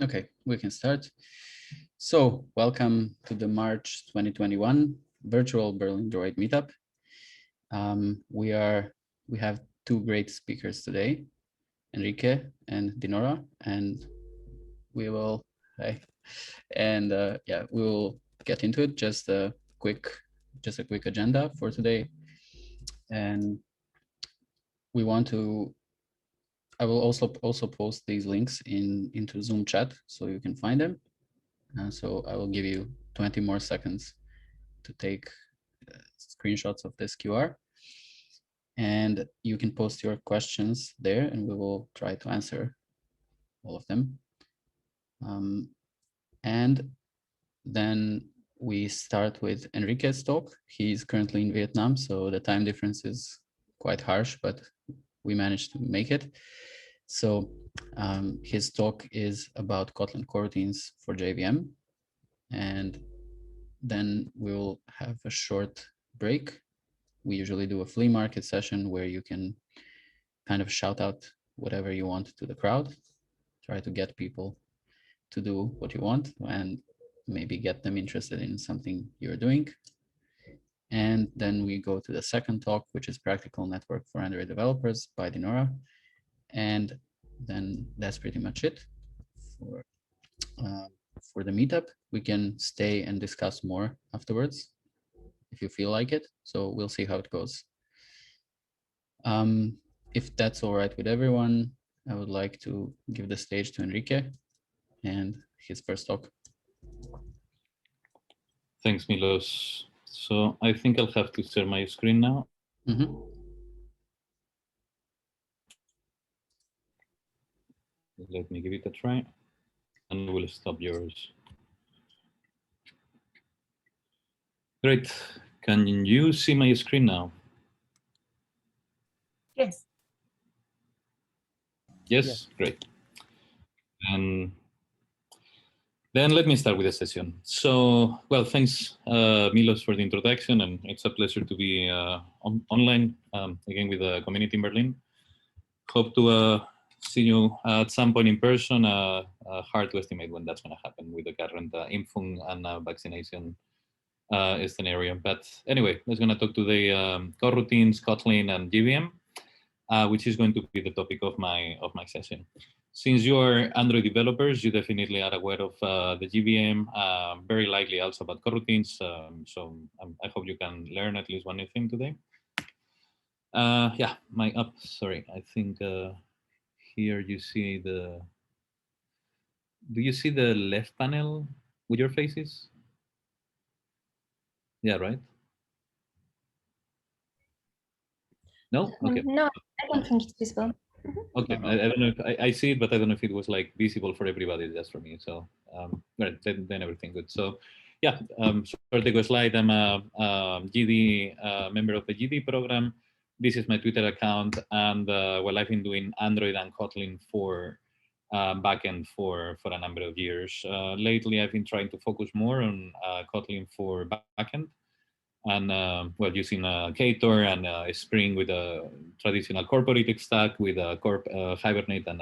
Okay, we can start. So welcome to the March 2021 virtual Berlin Droid meetup. We have two great speakers today, Enrique and Dinorah, and we will we will get into it. Just a quick agenda for today, and we want to. I will also post these links into Zoom chat so you can find them. So I will give you 20 more seconds to take screenshots of this QR. And you can post your questions there and we will try to answer all of them. And then we start with Enrique's talk. He's currently in Vietnam, so the time difference is quite harsh, but we managed to make it. So his talk is about Kotlin Coroutines for JVM. And then we'll have a short break. We usually do a flea market session where you can kind of shout out whatever you want to the crowd, try to get people to do what you want and maybe get them interested in something you're doing. And then we go to the second talk, which is Practical Network for Android Developers by Dinorah. And then that's pretty much it for the meetup. We can stay and discuss more afterwards if you feel like it. So we'll see how it goes. If that's all right with everyone, I would like to give the stage to Enrique and his first talk. Thanks, Milos. So I think I'll have to share my screen now. Mm-hmm. Let me give it a try, and we'll stop yours. Great. Can you see my screen now? Yes. Yes, great. And then let me start with the session. So, well, thanks, Milos, for the introduction, and it's a pleasure to be online again with the community in Berlin. Hope to see you at some point in person. Hard to estimate when that's going to happen with the current Impfung and vaccination scenario. But anyway, let's going to talk today coroutines, Kotlin, and JVM, which is going to be the topic of my session. Since you are Android developers, you definitely are aware of the JVM, very likely also about coroutines. So I hope you can learn at least one new thing today. Yeah, my up. Sorry, I think here you see the. Do you see the left panel with your faces? Yeah, right. No. Okay. No, I don't think it's visible. Okay, I don't know if I see it, but I don't know if it was like visible for everybody, just for me. So right, then everything good. So yeah, short go slide. I'm a GD member of the GD program. This is my Twitter account, and well, I've been doing Android and Kotlin for backend for a number of years. Lately, I've been trying to focus more on Kotlin for backend. And well, using Ktor and Spring with a traditional corporate stack with a Hibernate and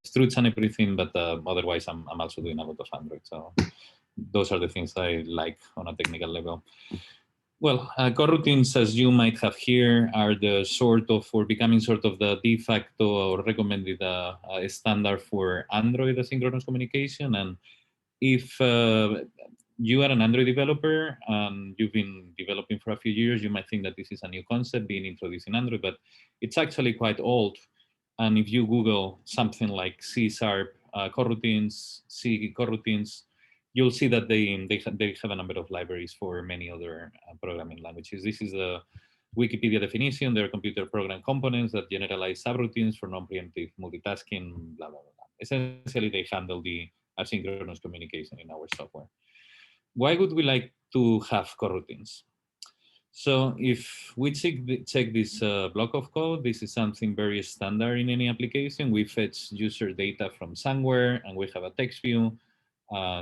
Struts and everything, but otherwise I'm also doing a lot of Android. So those are the things I like on a technical level. Well, coroutines, as you might have here, are the sort of, or becoming sort of the de facto or recommended standard for Android asynchronous communication. And if you are an Android developer and you've been developing for a few years, you might think that this is a new concept being introduced in Android, but it's actually quite old. And if you Google something like C# coroutines, C coroutines, you'll see that they have a number of libraries for many other programming languages. This is the Wikipedia definition. They're computer program components that generalize subroutines for non-preemptive multitasking, blah, blah, blah. Essentially, they handle the asynchronous communication in our software. Why would we like to have coroutines? So if we check this block of code, this is something very standard in any application. We fetch user data from somewhere and we have a text view.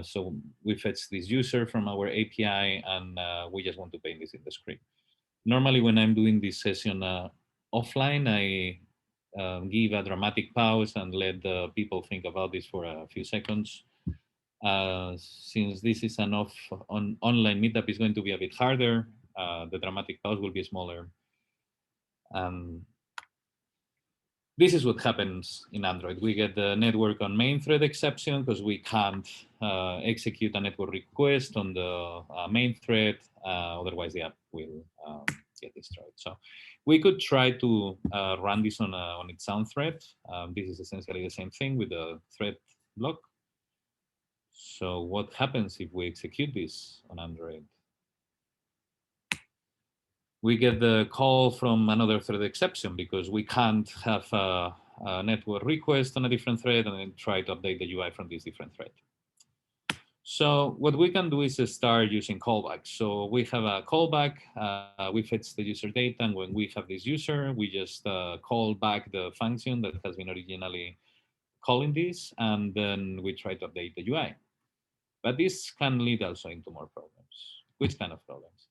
So we fetch this user from our API and we just want to paint this in the screen. Normally when I'm doing this session offline, give a dramatic pause and let the people think about this for a few seconds. Since this is an online meetup, is going to be a bit harder. The dramatic pause will be smaller. This is what happens in Android. We get the network on main thread exception because we can't execute a network request on the main thread. Otherwise, the app will get destroyed. So we could try to run this on its own thread. This is essentially the same thing with the thread block. So what happens if we execute this on Android? We get the call from another thread exception because we can't have a network request on a different thread and then try to update the UI from this different thread. So what we can do is start using callbacks. So we have a callback, we fetch the user data, and when we have this user, we just call back the function that has been originally calling this, and then we try to update the UI. But this can lead also into more problems. Which kind of problems?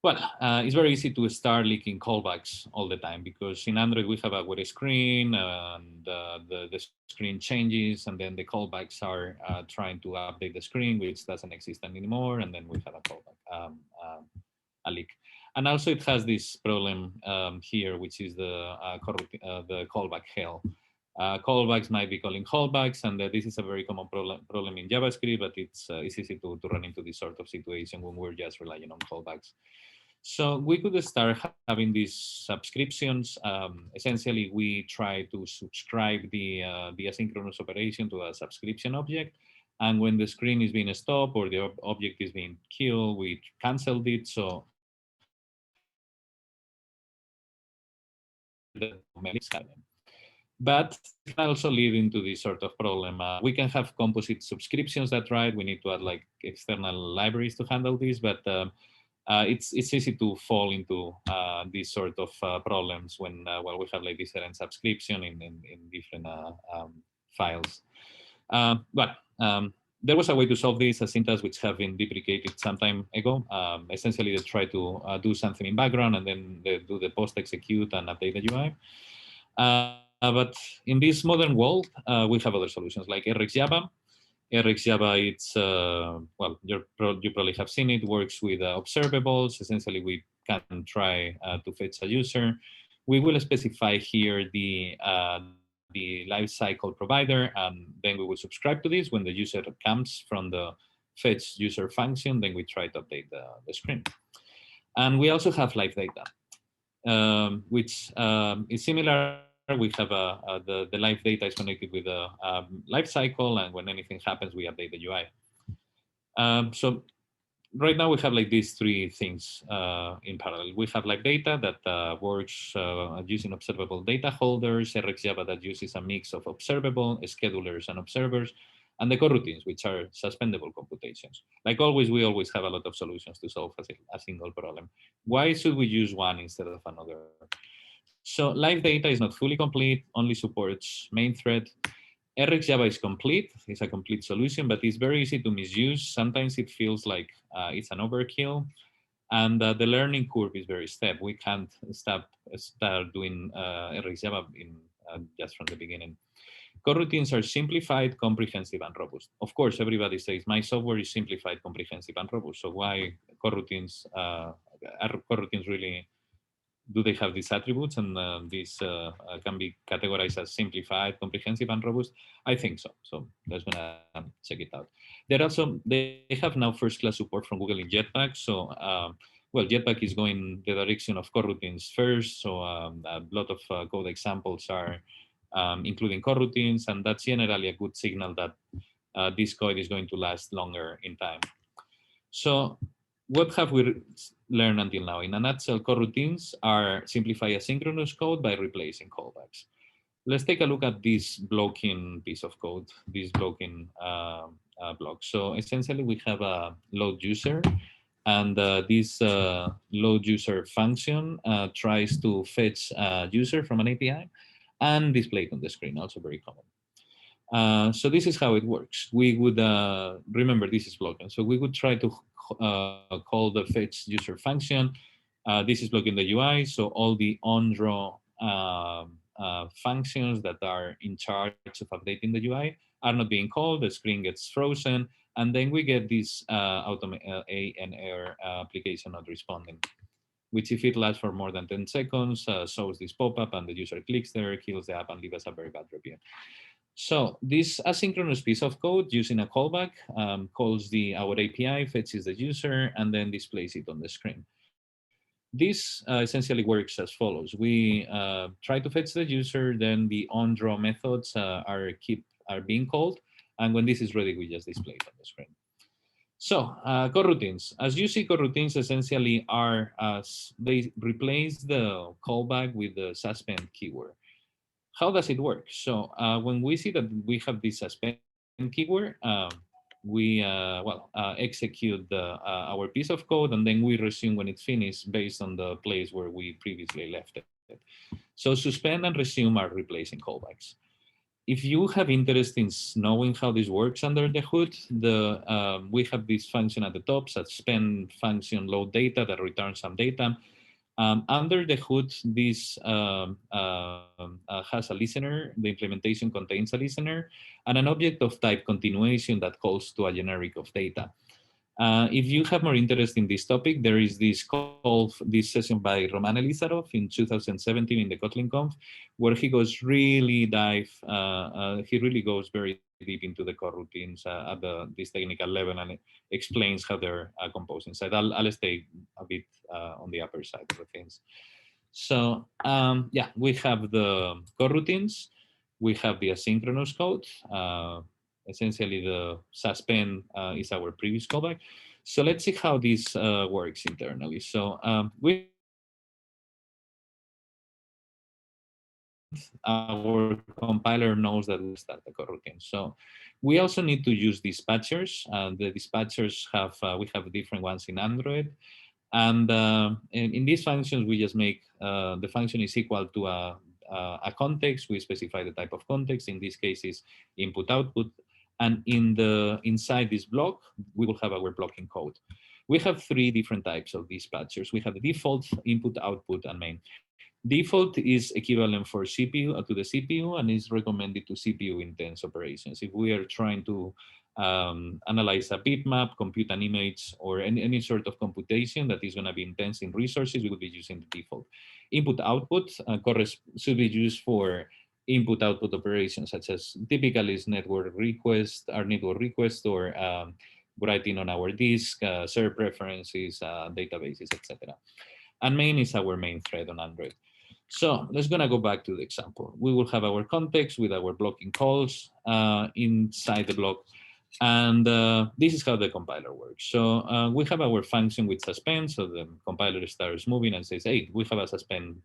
Well, it's very easy to start leaking callbacks all the time because in Android we have a wet screen and the screen changes, and then the callbacks are trying to update the screen, which doesn't exist anymore, and then we have a callback, a leak. And also it has this problem here, which is the callback hell. Callbacks might be calling callbacks, and this is a very common problem in JavaScript, but it's easy to run into this sort of situation when we're just relying on callbacks. So we could start having these subscriptions. Essentially, we try to subscribe the asynchronous operation to a subscription object. And when the screen is being stopped or the object is being killed, we canceled it. So but it can also lead into this sort of problem. We can have composite subscriptions that right. We need to add like external libraries to handle this, but it's easy to fall into these sort of problems when we have like different subscription in different files. But there was a way to solve this, a syntax which have been deprecated some time ago. Essentially, they try to do something in background and then they do the post execute and update the UI. But in this modern world, we have other solutions like RxJava. RxJava, it's, well, you probably have seen it, works with observables. Essentially, we can try to fetch a user. We will specify here the lifecycle provider, and then we will subscribe to this. When the user comes from the fetch user function, then we try to update the screen. And we also have live data, which is similar. We have the live data is connected with the life cycle, and when anything happens, we update the UI. So right now we have like these three things in parallel. We have live data that works using observable data holders, RxJava that uses a mix of observable, schedulers, and observers, and the coroutines, which are suspendable computations. Like always, we always have a lot of solutions to solve a single problem. Why should we use one instead of another? So live data is not fully complete, only supports main thread. RxJava is complete, it's a complete solution, but it's very easy to misuse. Sometimes it feels like it's an overkill. And the learning curve is very steep. We can't start doing RxJava just from the beginning. Coroutines are simplified, comprehensive, and robust. Of course, everybody says, my software is simplified, comprehensive, and robust. So why coroutines, are coroutines really, do they have these attributes, and these can be categorized as simplified, comprehensive, and robust? I think so. So let's gonna check it out. They have now first-class support from Google in Jetpack. So well, Jetpack is going the direction of coroutines first. So a lot of code examples are including coroutines, and that's generally a good signal that this code is going to last longer in time. So what have we learned until now? In a nutshell, coroutines are simplify asynchronous code by replacing callbacks. Let's take a look at this blocking piece of code, this blocking block. So essentially, we have a load user, and this load user function tries to fetch a user from an API and display it on the screen, also very common. So this is how it works. We would, remember this is blocking. So we would try to call the fetch user function. This is blocking the UI, so all the on-draw functions that are in charge of updating the UI are not being called, the screen gets frozen, and then we get this A and error application not responding, which if it lasts for more than 10 seconds, shows this pop-up and the user clicks there, kills the app and leaves us a very bad review. So this asynchronous piece of code using a callback calls our API, fetches the user, and then displays it on the screen. This essentially works as follows. We try to fetch the user, then the on-draw methods are being called, and when this is ready, we just display it on the screen. So coroutines, as you see, coroutines essentially are they replace the callback with the suspend keyword. How does it work? So when we see that we have this suspend keyword, we execute our piece of code, and then we resume when it's finished based on the place where we previously left it. So suspend and resume are replacing callbacks. If you have interest in knowing how this works under the hood, we have this function at the top, suspend function load data that returns some data. Under the hood, this has a listener. The implementation contains a listener and an object of type continuation that calls to a generic of data. If you have more interest in this topic, there is this session by Roman Elizarov in 2017 in the Kotlin Conf, where he goes he really goes very deep into the coroutines at this technical level and explains how they're composed inside. I'll stay a bit on the upper side of the things. So yeah, we have the coroutines, we have the asynchronous code. Essentially, the suspend is our previous callback. So let's see how this works internally. So we our compiler knows that we start the coroutine. So we also need to use dispatchers. The dispatchers we have different ones in Android. And in these functions, we just make the function is equal to a context. We specify the type of context. In this case, is input output. And inside this block, we will have our blocking code. We have three different types of dispatchers. We have the default, input, output, and main. Default is equivalent for CPU to the CPU and is recommended to CPU intense operations. If we are trying to analyze a bitmap, compute an image, or any sort of computation that is going to be intense in resources, we will be using the default. Input output should be used for input output operations, such as typically is network request or writing on our disk, server preferences, databases, etc. And main is our main thread on Android. So let's gonna go back to the example. We will have our context with our blocking calls inside the block. And this is how the compiler works. So we have our function with suspend. So the compiler starts moving and says, hey, we have a suspend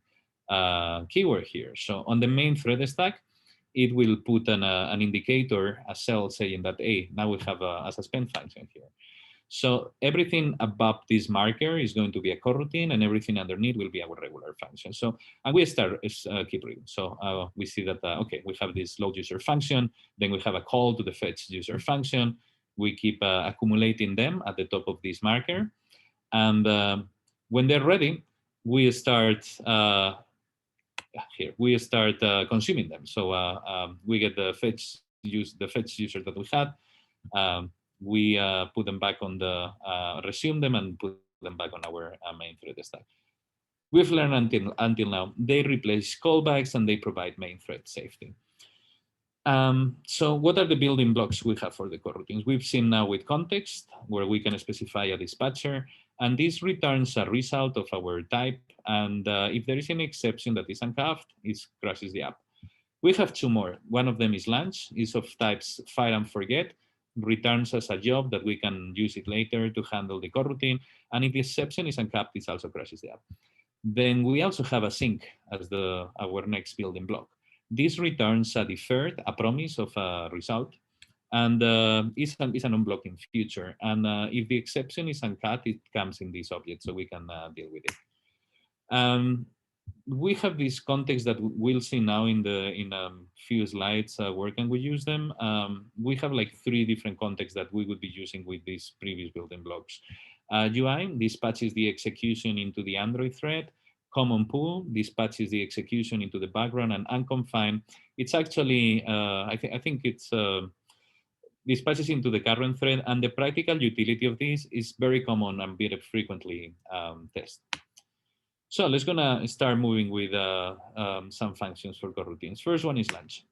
keyword here. So on the main thread stack, it will put an indicator, a cell saying that, hey, now we have a suspend function here. So everything above this marker is going to be a coroutine, and everything underneath will be our regular function. So and we start keep reading. So we see that okay, we have this load user function. Then we have a call to the fetch user function. We keep accumulating them at the top of this marker, and when they're ready, we start here. We start consuming them. So we get the fetch user that we had. We put them back on the resume them and put them back on our main thread stack. We've learned until now they replace callbacks and they provide main thread safety. So what are the building blocks we have for the coroutines? We've seen now with context, where we can specify a dispatcher, and this returns a result of our type. And if there is an exception that is uncapped, it crashes the app. We have two more. One of them is launch, is of types fire and forget, returns as a job that we can use it later to handle the coroutine. And if the exception is uncapped, it also crashes the app. Then we also have a sync as our next building block. This returns a deferred, a promise of a result, and is an unblocking feature. And if the exception is uncut, it comes in this object, so we can deal with it. We have this context that we'll see now in a few slides. Where can we use them? We have like three different contexts that we would be using with these previous building blocks. UI dispatches the execution into the Android thread. Common pool dispatches the execution into the background, and unconfined, it's actually, I think it's dispatches into the current thread, and the practical utility of this is very common and very frequently tested. So let's gonna start moving with some functions for coroutines. First one is launch.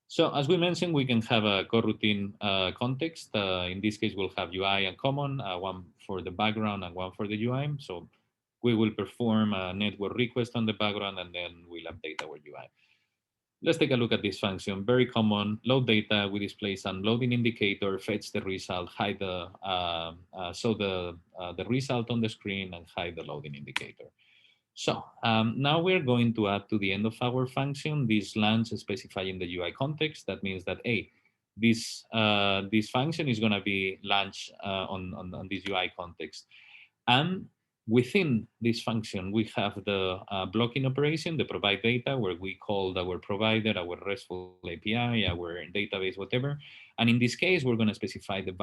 So as we mentioned, we can have a coroutine context. In this case, we'll have UI and common, one for the background and one for the UI. So we will perform a network request on the background, and then we'll update our UI. Let's take a look at this function. Very common. Load data. We display some loading indicator, fetch the result, hide the show the result on the screen, and hide the loading indicator. So now we're going to add to the end of our function this launch specifying the UI context. That means that this function is going to be launched on this UI context, and within this function we have the blocking operation, the provide data, where we call our provider, our RESTful API, our database, whatever. And in this case, we're going to specify the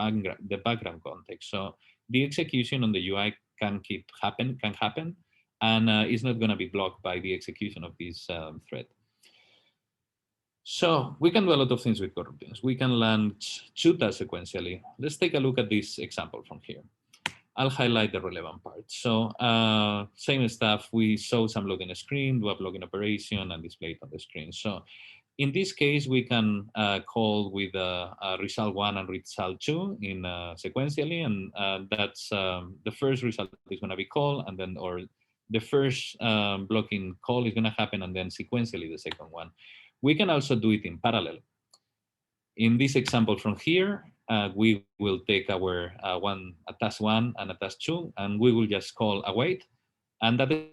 background context. So the execution on the UI can happen, and it's not going to be blocked by the execution of this thread. So we can do a lot of things with coroutines. We can launch 2 tasks sequentially. Let's take a look at this example from here. I'll highlight the relevant parts. So same stuff, we show some loading screen, do a blocking operation, and display it on the screen. So in this case, we can call with result 1 and result 2 in sequentially, and that's the first result is going to be called, and then the first blocking call is going to happen, and then sequentially the second one. We can also do it in parallel. In this example from here, we will take our a task 1 and a task 2, and we will just call await, and that is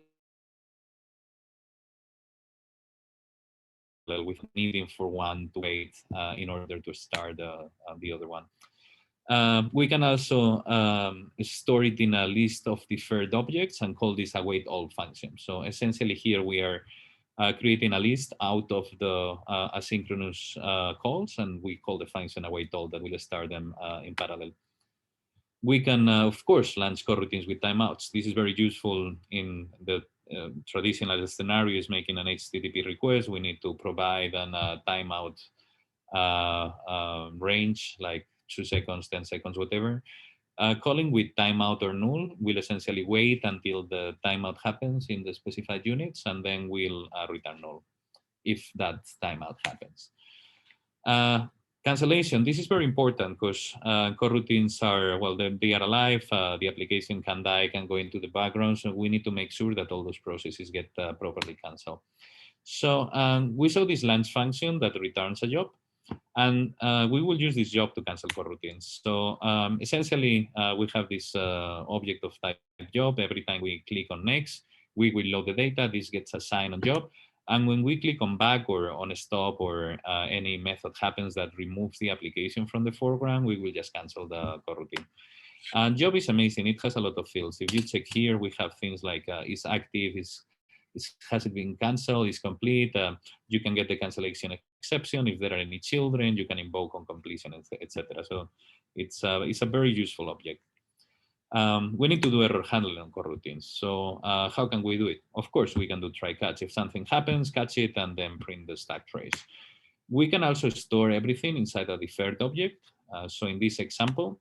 with needing for one to wait in order to start the other one. We can also store it in a list of deferred objects and call this await all function. So essentially here we are creating a list out of the asynchronous calls, and we call the function await all that will start them in parallel. We can, of course, launch coroutines with timeouts. This is very useful in the traditional scenario is making an HTTP request. We need to provide a timeout range, like 2 seconds, 10 seconds, whatever. Calling with timeout or null will essentially wait until the timeout happens in the specified units, and then we'll return null if that timeout happens. Cancellation, this is very important because coroutines are, well, they are alive, the application can die, can go into the background, so we need to make sure that all those processes get properly canceled. So we saw this launch function that returns a job, and we will use this job to cancel coroutines. So essentially, we have this object of type job. Every time we click on next, we will load the data. This gets assigned on job. And when we click on back or on stop or any method happens that removes the application from the foreground, we will just cancel the coroutine. Job is amazing. It has a lot of fields. If you check here, we have things like is active, has it been canceled, is complete. You can get the cancellation exception if there are any children. You can invoke on completion, etc. So it's a very useful object. We need to do error handling on coroutines. So how can we do it? Of course, we can do try catch. If something happens, catch it and then print the stack trace. We can also store everything inside a deferred object. So in this example,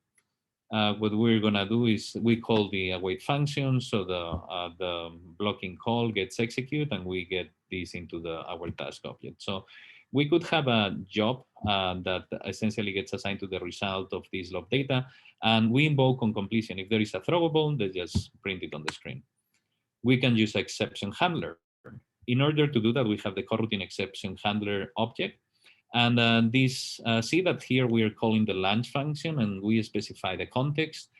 what we're gonna do is we call the await function. So the blocking call gets executed, and we get this into our task object. So we could have a job that essentially gets assigned to the result of this log data, and we invoke on completion. If there is a throwable, they just print it on the screen. We can use exception handler. In order to do that, we have the coroutine exception handler object. And see that here we are calling the launch function, and we specify the context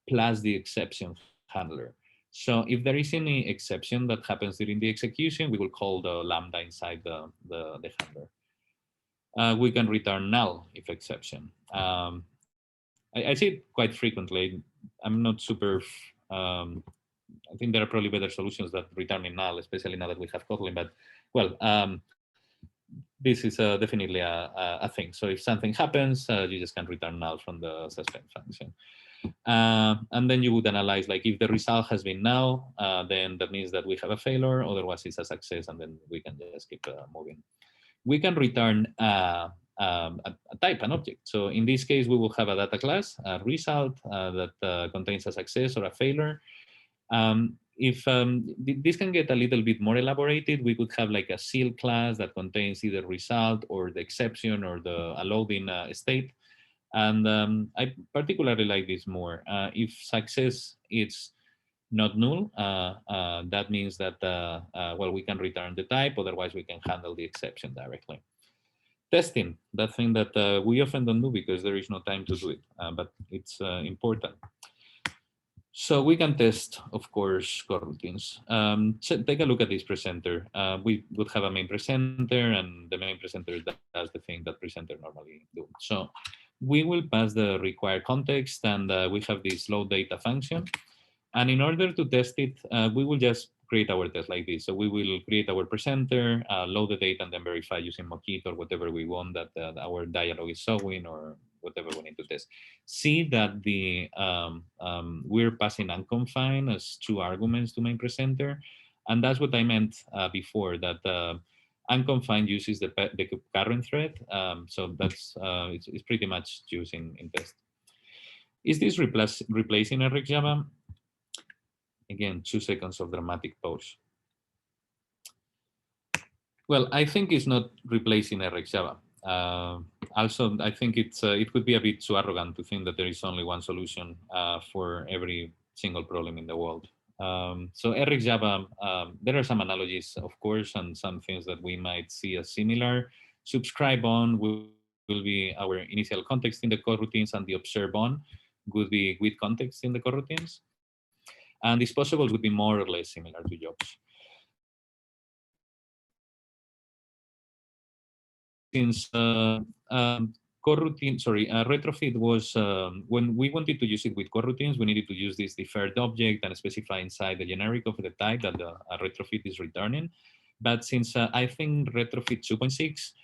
plus the exception handler. So if there is any exception that happens during the execution, we will call the lambda inside the handler. We can return null if exception. I see it quite frequently. I'm not super, I think there are probably better solutions that returning null, especially now that we have Kotlin, but well, this is definitely a thing. So if something happens, you just can return null from the suspend function. And then you would analyze, like, if the result has been null, then that means that we have a failure, otherwise it's a success, and then we can just keep moving. We can return a type, an object. So in this case, we will have a data class, a result that contains a success or a failure. If this can get a little bit more elaborated, we could have like a seal class that contains either result or the exception or a loading state. And I particularly like this more. If success is not null, that means that, well, we can return the type, otherwise we can handle the exception directly. Testing, that thing that we often don't do because there is no time to do it, but it's important. So we can test, of course, coroutines. So take a look at this presenter. We would have a main presenter, and the main presenter does the thing that presenter normally do. So we will pass the required context, and we have this load data function. And in order to test it, we will just create our test like this. So we will create our presenter, load the data, and then verify using Mockit or whatever we want that our dialog is showing, or whatever we need to test. See that we're passing unconfined as 2 arguments to main presenter. And that's what I meant before, that unconfined uses the current thread. So that's it's pretty much using in test. Is this replacing RxJava? Again, 2 seconds of dramatic pause. Well, I think it's not replacing RxJava. Also, I think it could be a bit too arrogant to think that there is only one solution for every single problem in the world. So RxJava, there are some analogies, of course, and some things that we might see as similar. Subscribe on will be our initial context in the coroutines, and the observe on would be with context in the coroutines. And disposables would be more or less similar to jobs. Since retrofit was, when we wanted to use it with coroutines, we needed to use this deferred object and specify inside the generic of the type that the retrofit is returning. But since I think retrofit 2.6,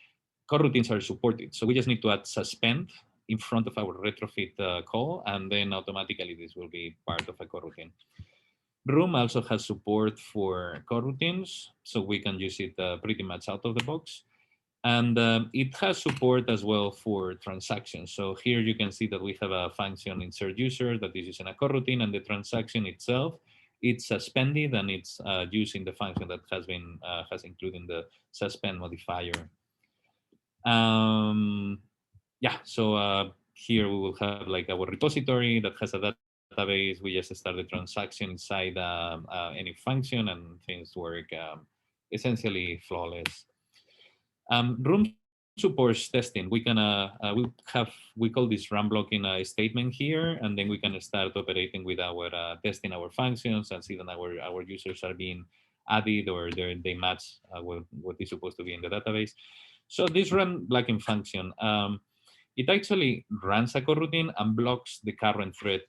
coroutines are supported. So we just need to add suspend in front of our retrofit call, and then automatically this will be part of a coroutine. Room also has support for coroutines, so we can use it pretty much out of the box. And it has support as well for transactions. So here you can see that we have a function insert user that is using a coroutine, and the transaction itself, it's suspended, and it's using the function that has included the suspend modifier. Yeah, so here we will have like our repository that has a database. We just start the transaction inside any function, and things work essentially flawless. Room supports testing. We can we call this run blocking statement here, and then we can start operating with our testing our functions and see that our users are being added, or they match what is supposed to be in the database. So this run blocking function, it actually runs a coroutine and blocks the current thread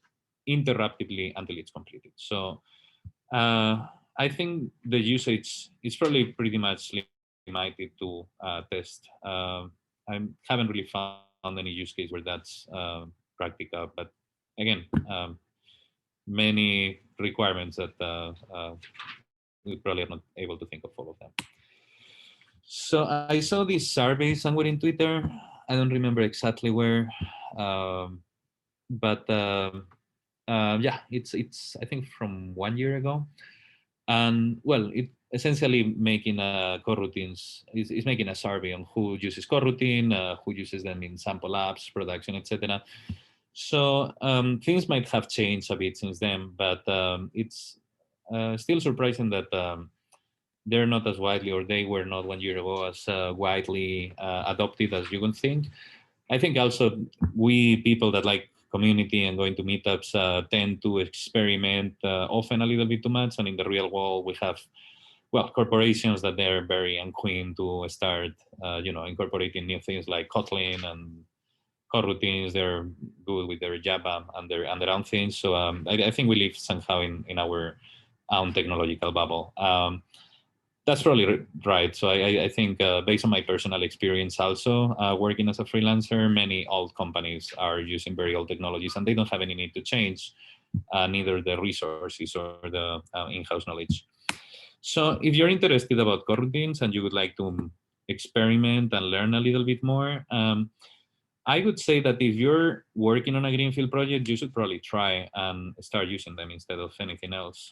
interruptibly until it's completed. So I think the usage is probably pretty much limited to test. I haven't really found any use case where that's practical, but again, many requirements that we probably are not able to think of all of them. So I saw this survey somewhere in Twitter. I don't remember exactly where, but yeah, it's I think from 1 year ago, and well, it essentially making coroutines is making a survey on who uses coroutine, who uses them in sample apps, production, etc. So things might have changed a bit since then, but it's still surprising that they're not as widely, or they were not 1 year ago as widely adopted as you would think. I think also we people that like community and going to meetups tend to experiment often a little bit too much, and in the real world we have, well, corporations that they're very unkeen to start incorporating new things like Kotlin and coroutines. They're good with their Java and their own things. So I think we live somehow in our own technological bubble. That's probably right. So I think based on my personal experience also working as a freelancer, many old companies are using very old technologies and they don't have any need to change neither the resources or the in-house knowledge. So if you're interested about coroutines and you would like to experiment and learn a little bit more, I would say that if you're working on a greenfield project, you should probably try and start using them instead of anything else.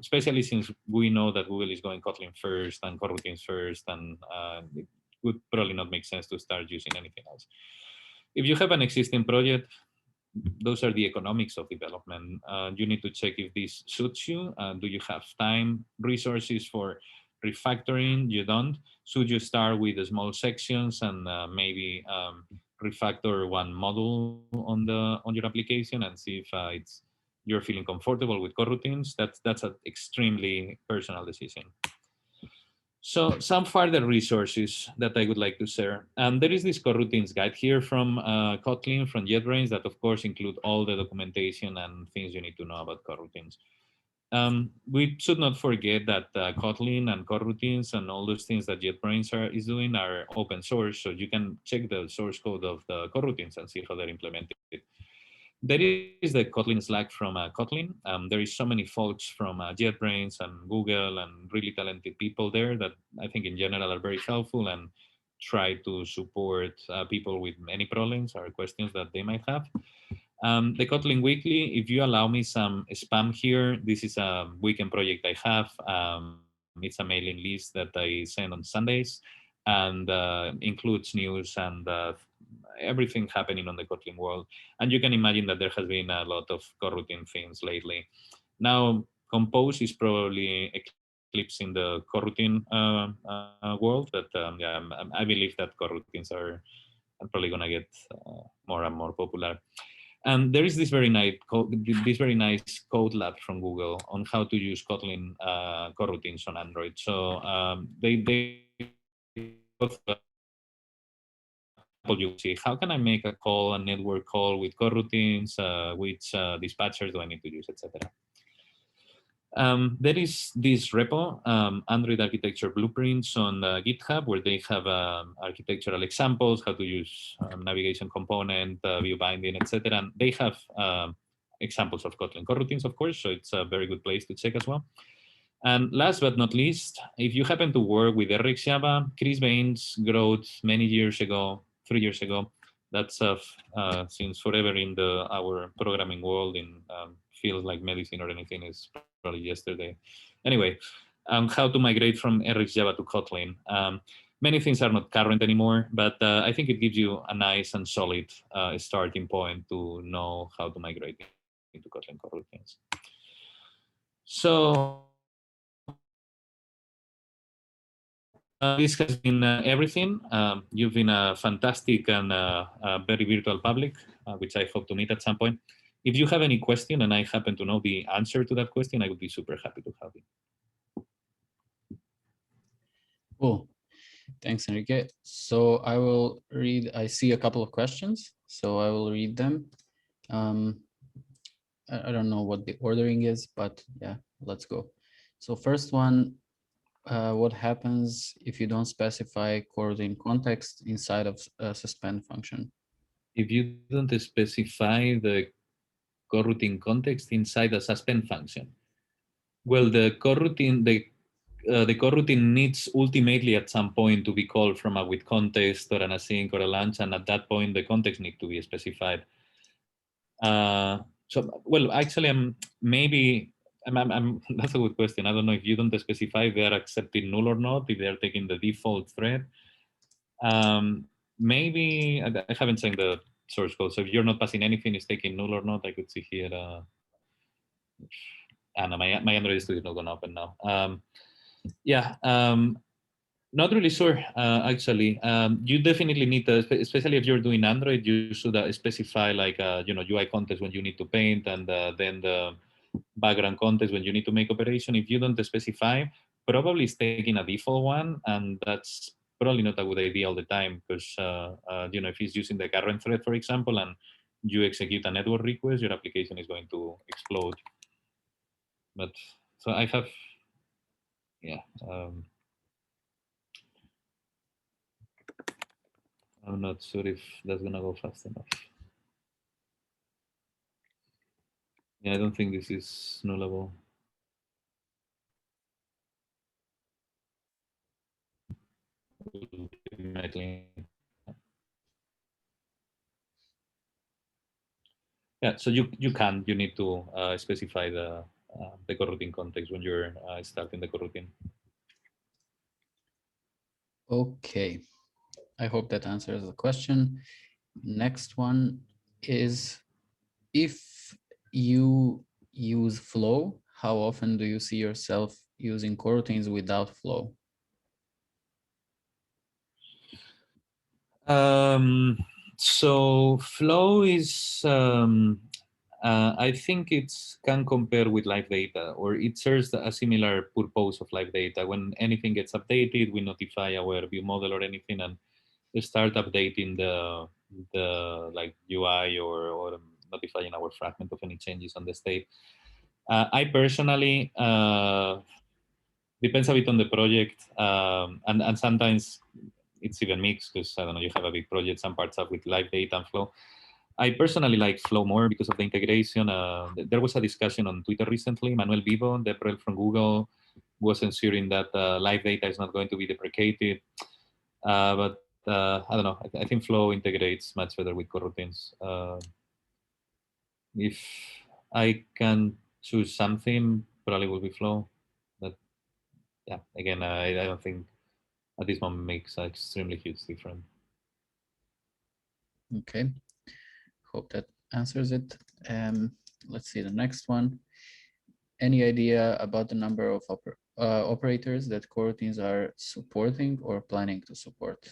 Especially since we know that Google is going Kotlin first and coroutines first, and it would probably not make sense to start using anything else. If you have an existing project, those are the economics of development. You need to check if this suits you. Do you have time, resources for refactoring? You don't. Should you start with the small sections and maybe refactor one module on your application and see if you're feeling comfortable with coroutines? That's an extremely personal decision. So some further resources that I would like to share. There is this coroutines guide here from Kotlin, from JetBrains, that of course include all the documentation and things you need to know about coroutines. We should not forget that Kotlin and coroutines and all those things that JetBrains is doing are open source, so you can check the source code of the coroutines and see how they're implemented. There is the Kotlin Slack from Kotlin. There is so many folks from JetBrains and Google and really talented people there that I think in general are very helpful and try to support people with any problems or questions that they might have. The Kotlin Weekly, if you allow me some spam here, this is a weekend project I have. It's a mailing list that I send on Sundays and includes news and everything happening on the Kotlin world. And you can imagine that there has been a lot of coroutine things lately. Now, Compose is probably eclipsing the coroutine world, but yeah, I believe that coroutines are probably going to get more and more popular. And there is this very nice code lab from Google on how to use Kotlin coroutines on Android. So they you see how can I make a call, a network call with coroutines, which dispatchers do I need to use, etc. There is this repo, Android Architecture Blueprints on GitHub, where they have architectural examples, how to use navigation component, view binding, etc. And they have examples of Kotlin coroutines, of course, so it's a very good place to check as well. And last but not least, if you happen to work with RX Java, Chris Baines wrote many years ago, 3 years ago, that's since forever in our programming world in fields like medicine or anything is probably yesterday. Anyway, how to migrate from RX Java to Kotlin. Many things are not current anymore, but I think it gives you a nice and solid starting point to know how to migrate into Kotlin coroutines. So this has been everything. You've been a fantastic and very virtual public, which I hope to meet at some point. If you have any question and I happen to know the answer to that question, I would be super happy to help you. Cool. Thanks, Enrique. So I will read, I see a couple of questions, so I will read them. I don't know what the ordering is, but yeah, let's go. So first one, what happens if you don't specify coroutine context inside of a suspend function? If you don't specify the coroutine context inside a suspend function, well, the coroutine needs ultimately at some point to be called from a with context or an async or a launch, and at that point the context needs to be specified. So, well, actually, that's a good question. I don't know if you don't specify if they are accepting null or not, if they are taking the default thread. Maybe I haven't seen the source code, so if you're not passing anything, it's taking null or not. I could see here. No, my Android Studio is not going to open now. Yeah, not really sure, actually. You definitely need to, especially if you're doing Android, you should specify like, UI context when you need to paint and then the background context when you need to make operation. If you don't specify, probably it's taking a default one, and that's probably not a good idea all the time because, if it's using the current thread, for example, and you execute a network request, your application is going to explode. But so I have, yeah. I'm not sure if that's gonna go fast enough. Yeah, I don't think this is nullable. Ultimately. Yeah, so you need to specify the coroutine context when you're starting the coroutine. Okay, I hope that answers the question. Next one is, if you use Flow, how often do you see yourself using coroutines without Flow? So Flow is, I think it's can compare with live data, or it serves a similar purpose of live data. When anything gets updated, we notify our view model or anything, and we start updating the like UI or notifying our fragment of any changes on the state. I personally depends a bit on the project, and sometimes it's even mixed because I don't know, you have a big project, some parts up with live data and Flow. I personally like Flow more because of the integration. There was a discussion on Twitter recently. Manuel Vivo, the April from Google, was ensuring that live data is not going to be deprecated. But I don't know. I think Flow integrates much better with coroutines. If I can choose something, probably will be Flow. But yeah, again, I don't think at this moment makes an extremely huge difference. Okay, hope that answers it. Let's see the next one. Any idea about the number of operators that coroutines are supporting or planning to support?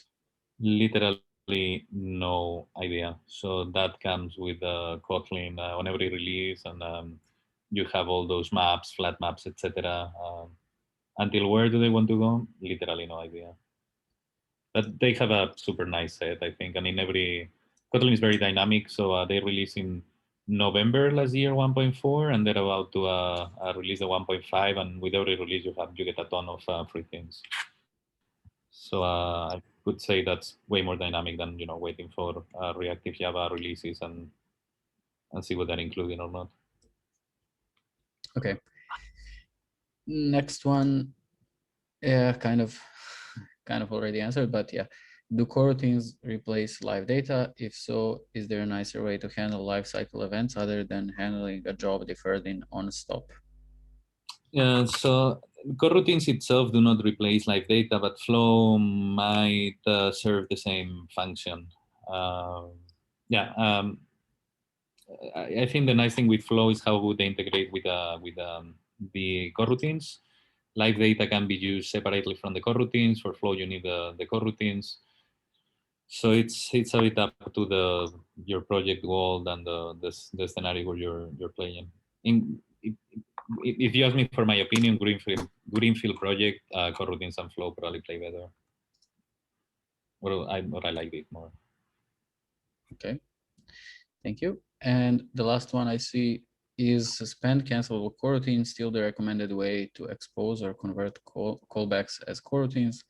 Literally no idea. So that comes with Kotlin on every release, and you have all those maps, flat maps, etc. Until where do they want to go? Literally no idea. But they have a super nice set, I think. And in every Kotlin is very dynamic, so they released in November last year 1.4, and they're about to release the 1.5. And with every release, you get a ton of free things. So I would say that's way more dynamic than waiting for reactive Java releases and see what they're including or not. Okay. Next one, yeah, kind of already answered, but yeah. Do coroutines replace live data? If so, is there a nicer way to handle lifecycle events other than handling a job deferred in on stop? Yeah, so coroutines itself do not replace live data, but Flow might serve the same function. Yeah, I think the nice thing with Flow is how good they integrate with the coroutines. Live data can be used separately from the coroutines. For Flow, you need the coroutines. So it's a bit up to your project goal and the scenario where you're playing. If you ask me for my opinion, greenfield project, coroutines and Flow probably play better. Or I like it more. Okay, thank you. And the last one I see is, suspend cancelable coroutines still the recommended way to expose or convert callbacks as coroutines?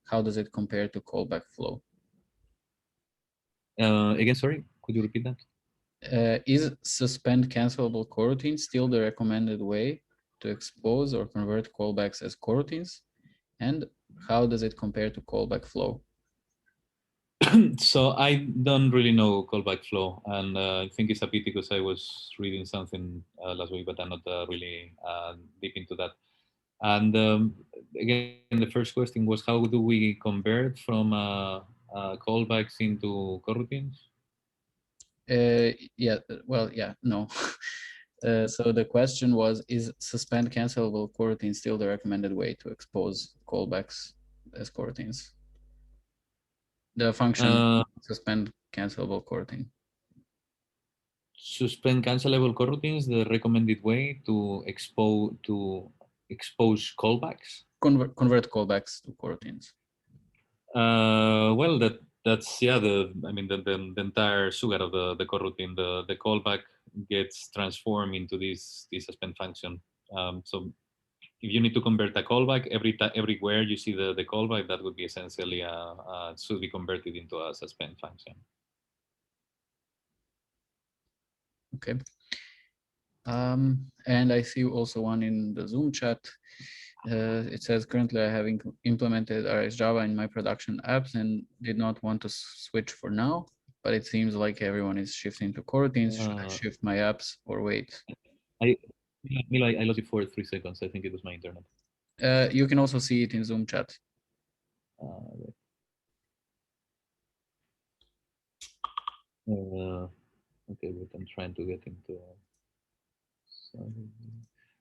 How does it compare to callback flow? Again, sorry, could you repeat that? Is suspend cancelable coroutines still the recommended way to expose or convert callbacks as coroutines? And how does it compare to callback flow? So I don't really know callback flow, and I think it's a pity because I was reading something last week, but I'm not really deep into that. And again, the first question was, how do we convert from callbacks into coroutines? Yeah, well, yeah, no. So the question was, is suspend cancelable coroutines still the recommended way to expose callbacks as coroutines? The function suspend cancelable coroutine. Suspend cancelable coroutines, the recommended way to expose callbacks. Convert callbacks to coroutines. Well, that's yeah. The entire sugar of the coroutine, the callback gets transformed into this suspend function. So if you need to convert a callback, everywhere you see the callback, that would be essentially should be converted into a suspend function. Okay. And I see also one in the Zoom chat. It says, currently I have implemented RxJava in my production apps and did not want to switch for now, but it seems like everyone is shifting to coroutines. Should I shift my apps or wait? Milo, I lost you for 3 seconds. I think it was my internet. You can also see it in Zoom chat. Okay, but I'm trying to get into.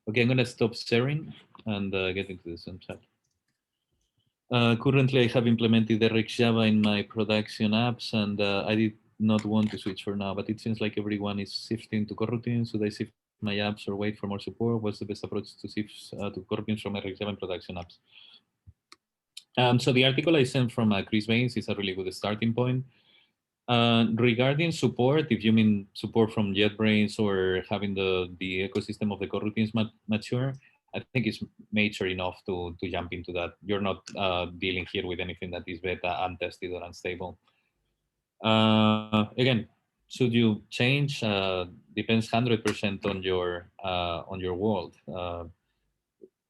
Okay, I'm gonna stop sharing and get into the Zoom chat. Currently, I have implemented the RxJava in my production apps, and I did not want to switch for now, but it seems like everyone is shifting to coroutines. Should I shift my apps or wait for more support? What's the best approach to shift to coroutines from RxJava and production apps? So the article I sent from Chris Baines is a really good starting point. Regarding support, if you mean support from JetBrains or having the ecosystem of the coroutines mature, I think it's mature enough to jump into that. You're not dealing here with anything that is beta, untested, or unstable. Again, should you change? Depends 100% on your world.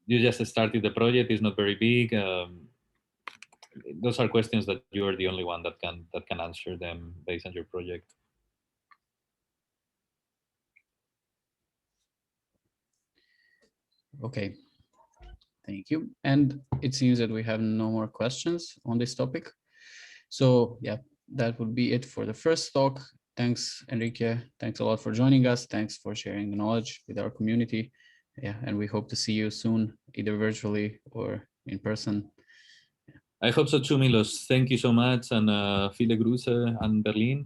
You just started the project; it's not very big. Those are questions that you are the only one that can answer them based on your project. Okay, thank you. And it seems that we have no more questions on this topic. So yeah, that would be it for the first talk. Thanks, Enrique. Thanks a lot for joining us. Thanks for sharing the knowledge with our community. Yeah, and we hope to see you soon, either virtually or in person. I hope so too, Milos. Thank you so much, and viele Grüße and Berlin.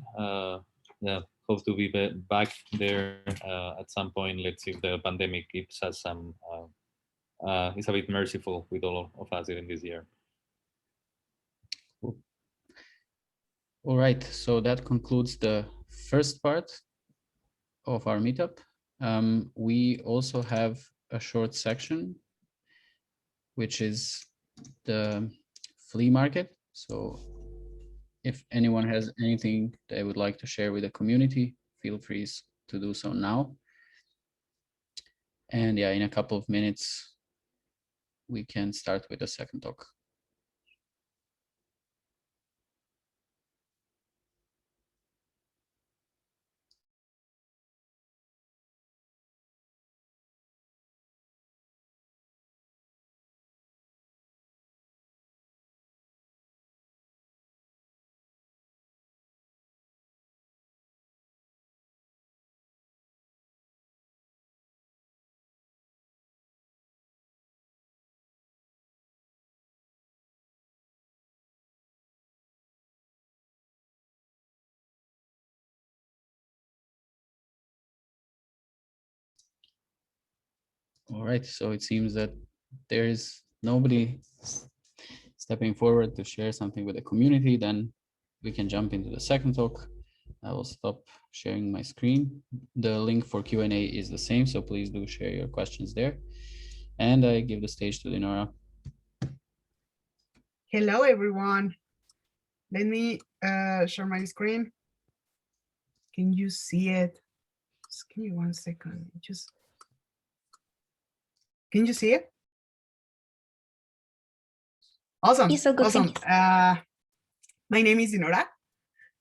Yeah, hope to be back there at some point. Let's see if the pandemic gives us some. It's a bit merciful with all of us during this year. Cool. All right, so that concludes the first part of our meetup. We also have a short section, which is the flea market. So if anyone has anything they would like to share with the community, feel free to do so now. And yeah, in a couple of minutes, we can start with the second talk. All right, so it seems that there is nobody stepping forward to share something with the community. Then we can jump into the second talk. I will stop sharing my screen. The link for Q&A is the same, so please do share your questions there. And I give the stage to Dinorah. Hello, everyone. Let me share my screen. Can you see it? Just give me 1 second. Can you see it? Awesome. Yes, so good, awesome. thank My name is Dinorah.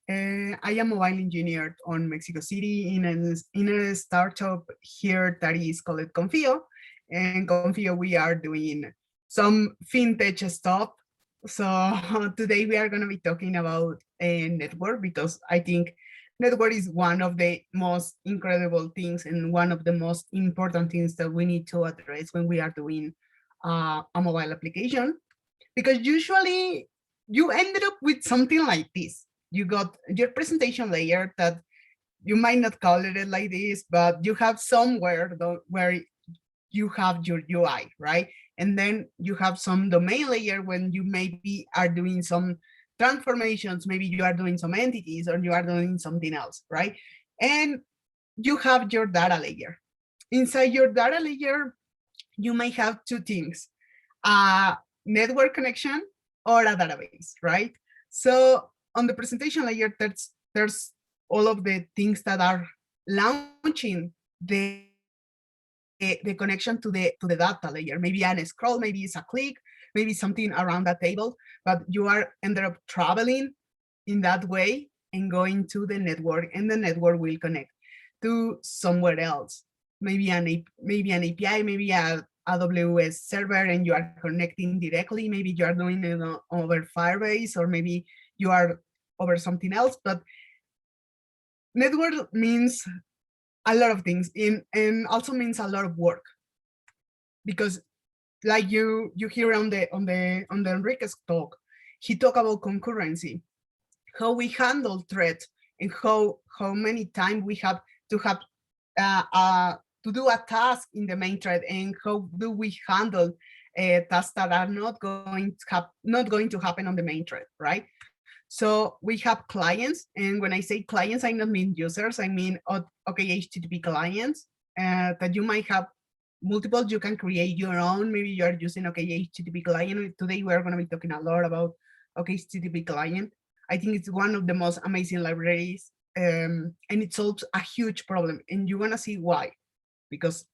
I am mobile engineer on Mexico City in a startup here that is called Confio. And Confio, we are doing some fintech stuff. So today we are going to be talking about a network, because I think network is one of the most incredible things and one of the most important things that we need to address when we are doing a mobile application. Because usually you ended up with something like this. You got your presentation layer that you might not call it like this, but you have somewhere where you have your UI, right? And then you have some domain layer when you maybe are doing some transformations, maybe you are doing some entities or you are doing something else, right? And you have your data layer. Inside your data layer, you may have two things, a network connection or a database, right? So on the presentation layer, there's all of the things that are launching the connection to the data layer. Maybe a scroll, maybe it's a click, maybe something around that table, but you are ended up traveling in that way and going to the network, and the network will connect to somewhere else. Maybe an API, maybe a AWS server, and you are connecting directly. Maybe you are doing it over Firebase, or maybe you are over something else. But network means a lot of things, and also means a lot of work, because like you hear on the Enrique's talk, he talked about concurrency, how we handle threats, and how many times we have to do a task in the main thread, and how do we handle tasks that are not going to happen on the main thread, right? So we have clients, and when I say clients, I don't mean users, I mean okay, HTTP clients that you might have multiple. You can create your own. Maybe you are using okay HTTP client. Today we are going to be talking a lot about okay HTTP client. I think it's one of the most amazing libraries, and it solves a huge problem, and you're going to see why, because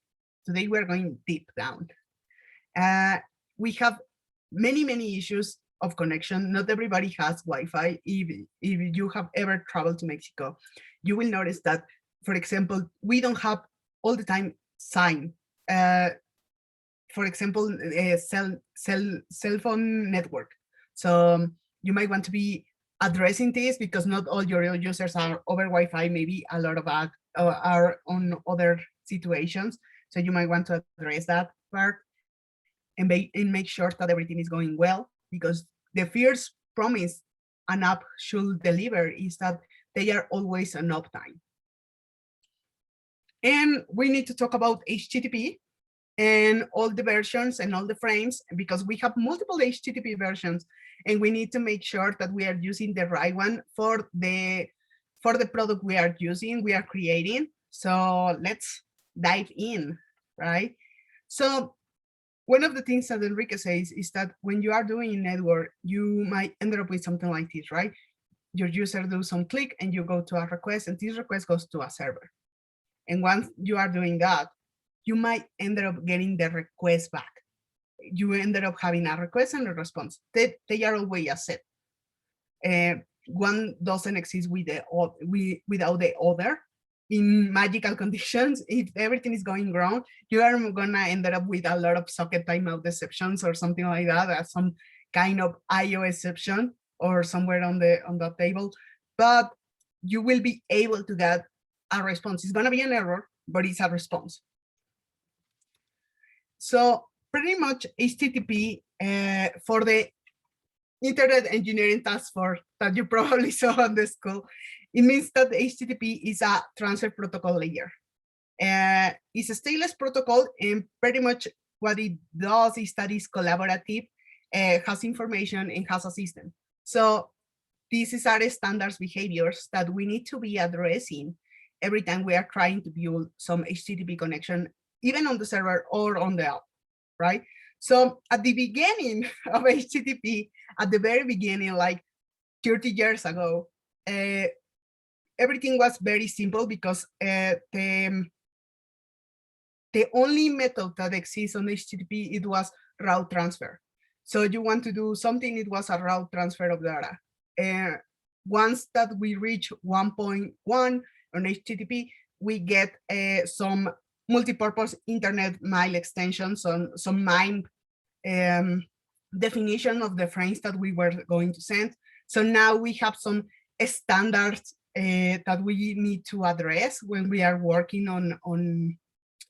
today we're going deep down. We have many issues of connection. Not everybody has Wi-Fi. If you have ever traveled to Mexico, you will notice that, for example, we don't have all the time sign. For example, a cell phone network. So you might want to be addressing this, because not all your users are over Wi-Fi. Maybe a lot of are on other situations. So you might want to address that part and make sure that everything is going well, because the first promise an app should deliver is that they are always on uptime. And we need to talk about HTTP and all the versions and all the frames, because we have multiple HTTP versions, and we need to make sure that we are using the right one for the product we are creating. So let's dive in, right? So one of the things that Enrique says is that when you are doing a network, you might end up with something like this, right? Your user does some click and you go to a request, and this request goes to a server. And once you are doing that, you might end up getting the request back. You ended up having a request and a response. They are always a set. One doesn't exist without the other. In magical conditions, if everything is going wrong, you are gonna end up with a lot of socket timeout exceptions or something like that, as some kind of IO exception or somewhere on the table. But you will be able to get a response. It's gonna be an error, but it's a response. So pretty much HTTP for the Internet Engineering Task Force that you probably saw on the school, it means that HTTP is a transfer protocol layer. It's a stateless protocol, and pretty much what it does is that it's collaborative, has information, and has a system. So these are the standards behaviors that we need to be addressing every time we are trying to build some HTTP connection, even on the server or on the app, right? So at the beginning of HTTP, at the very beginning, like 30 years ago, everything was very simple, because the only method that exists on HTTP, it was route transfer. So you want to do something, it was a route transfer of data. Once that we reach 1.1 on HTTP, we get some multi-purpose internet mile extensions, some MIME definition of the frames that we were going to send. So now we have some standards that we need to address when we are working on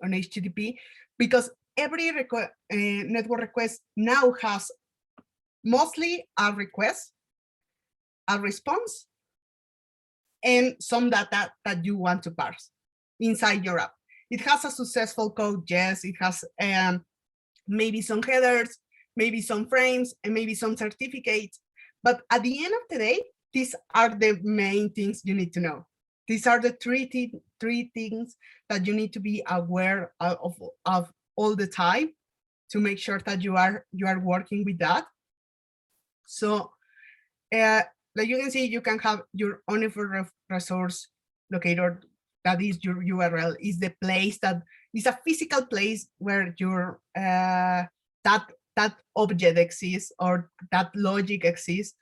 HTTP, because every network request now has mostly a request, a response, and some data that you want to parse inside your app. It has a successful code, yes. It has maybe some headers, maybe some frames, and maybe some certificates. But at the end of the day, these are the main things you need to know. These are the three things that you need to be aware of all the time to make sure that you are working with that. So like you can see, you can have your own resource locator. That is your URL, is the place that is a physical place where your that object exists or that logic exists.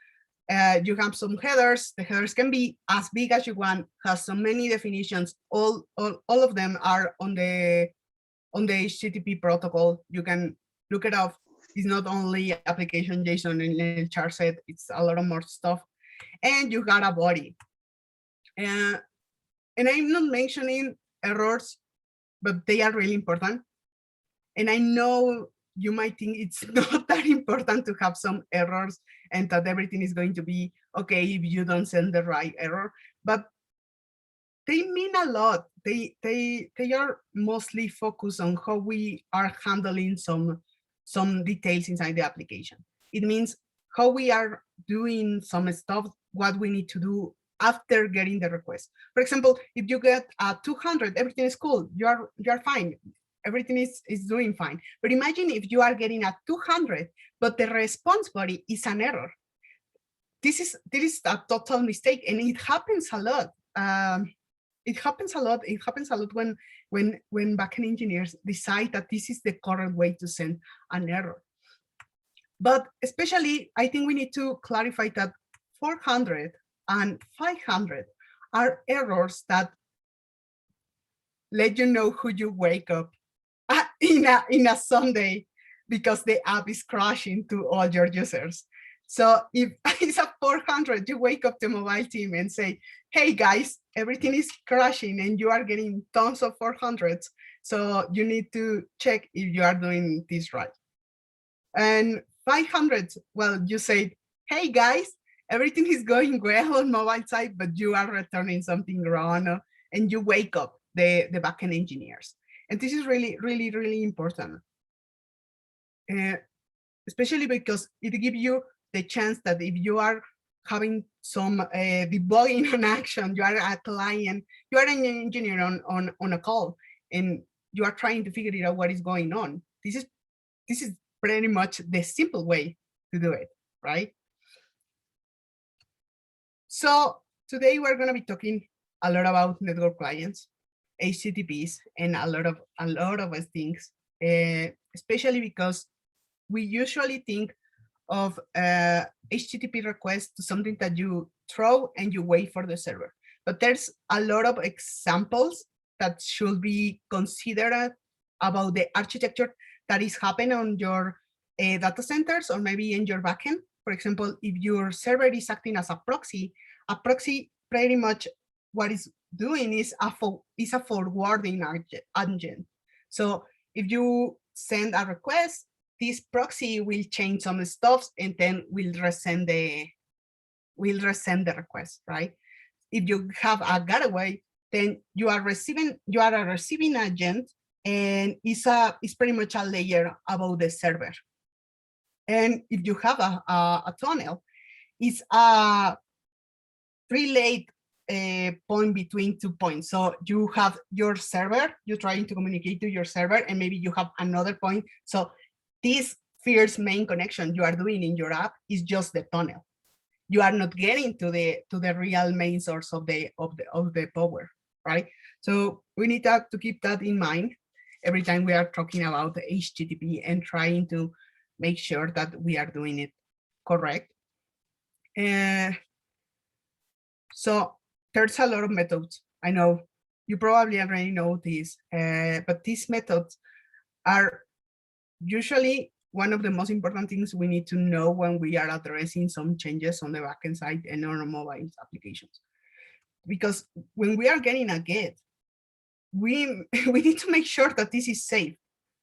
You have some headers. The headers can be as big as you want, has so many definitions. All of them are on the HTTP protocol. You can look it up. It's not only application JSON and char set, it's a lot of more stuff. And you got a body. And I'm not mentioning errors, but they are really important. And I know you might think it's not that important to have some errors and that everything is going to be okay if you don't send the right error, but they mean a lot. They are mostly focused on how we are handling some details inside the application. It means how we are doing some stuff, what we need to do after getting the request. For example, if you get a 200, everything is cool. You're fine. Everything is doing fine. But imagine if you are getting a 200, but the response body is an error. This is a total mistake, and it happens a lot. It happens a lot. It happens a lot when backend engineers decide that this is the correct way to send an error. But especially, I think we need to clarify that 400 and 500 are errors that let you know who you wake up in a Sunday because the app is crashing to all your users. So if it's a 400, you wake up the mobile team and say, hey guys, everything is crashing and you are getting tons of 400s. So you need to check if you are doing this right. And 500s, well, you say, hey guys, everything is going well on mobile side, but you are returning something wrong, and you wake up the backend engineers. And this is really, really, really important, especially because it gives you the chance that if you are having some debugging on action, you are a client, you are an engineer on a call, and you are trying to figure it out what is going on. This is pretty much the simple way to do it, right? So today we're going to be talking a lot about network clients, HTTPs, and a lot of things, especially because we usually think of HTTP requests to something that you throw and you wait for the server. But there's a lot of examples that should be considered about the architecture that is happening on your data centers or maybe in your backend. For example, if your server is acting as a proxy pretty much what it's doing is a forwarding agent. So if you send a request, this proxy will change some stuff and then will resend the request, right? If you have a gateway, then you are a receiving agent, and it's pretty much a layer above the server. And if you have a tunnel, it's a relay point between 2 points. So you have your server, you're trying to communicate to your server, and maybe you have another point. So this first main connection you are doing in your app is just the tunnel. You are not getting to the real main source of the power, right? So we need to keep that in mind every time we are talking about the HTTP and trying to make sure that we are doing it correct. So there's a lot of methods. I know you probably already know this, but these methods are usually one of the most important things we need to know when we are addressing some changes on the backend side and on our mobile applications. Because when we are getting a GET, we need to make sure that this is safe.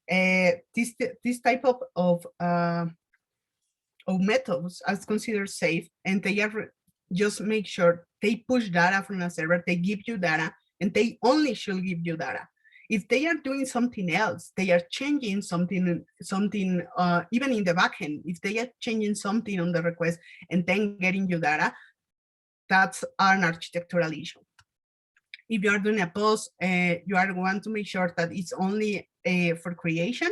This type of methods are considered safe, and they are just make sure they push data from a server, they give you data, and they only should give you data. If they are doing something else, they are changing something even in the backend, if they are changing something on the request and then getting you data, that's an architectural issue. if you are doing a post, you are going to make sure that it's only for creation.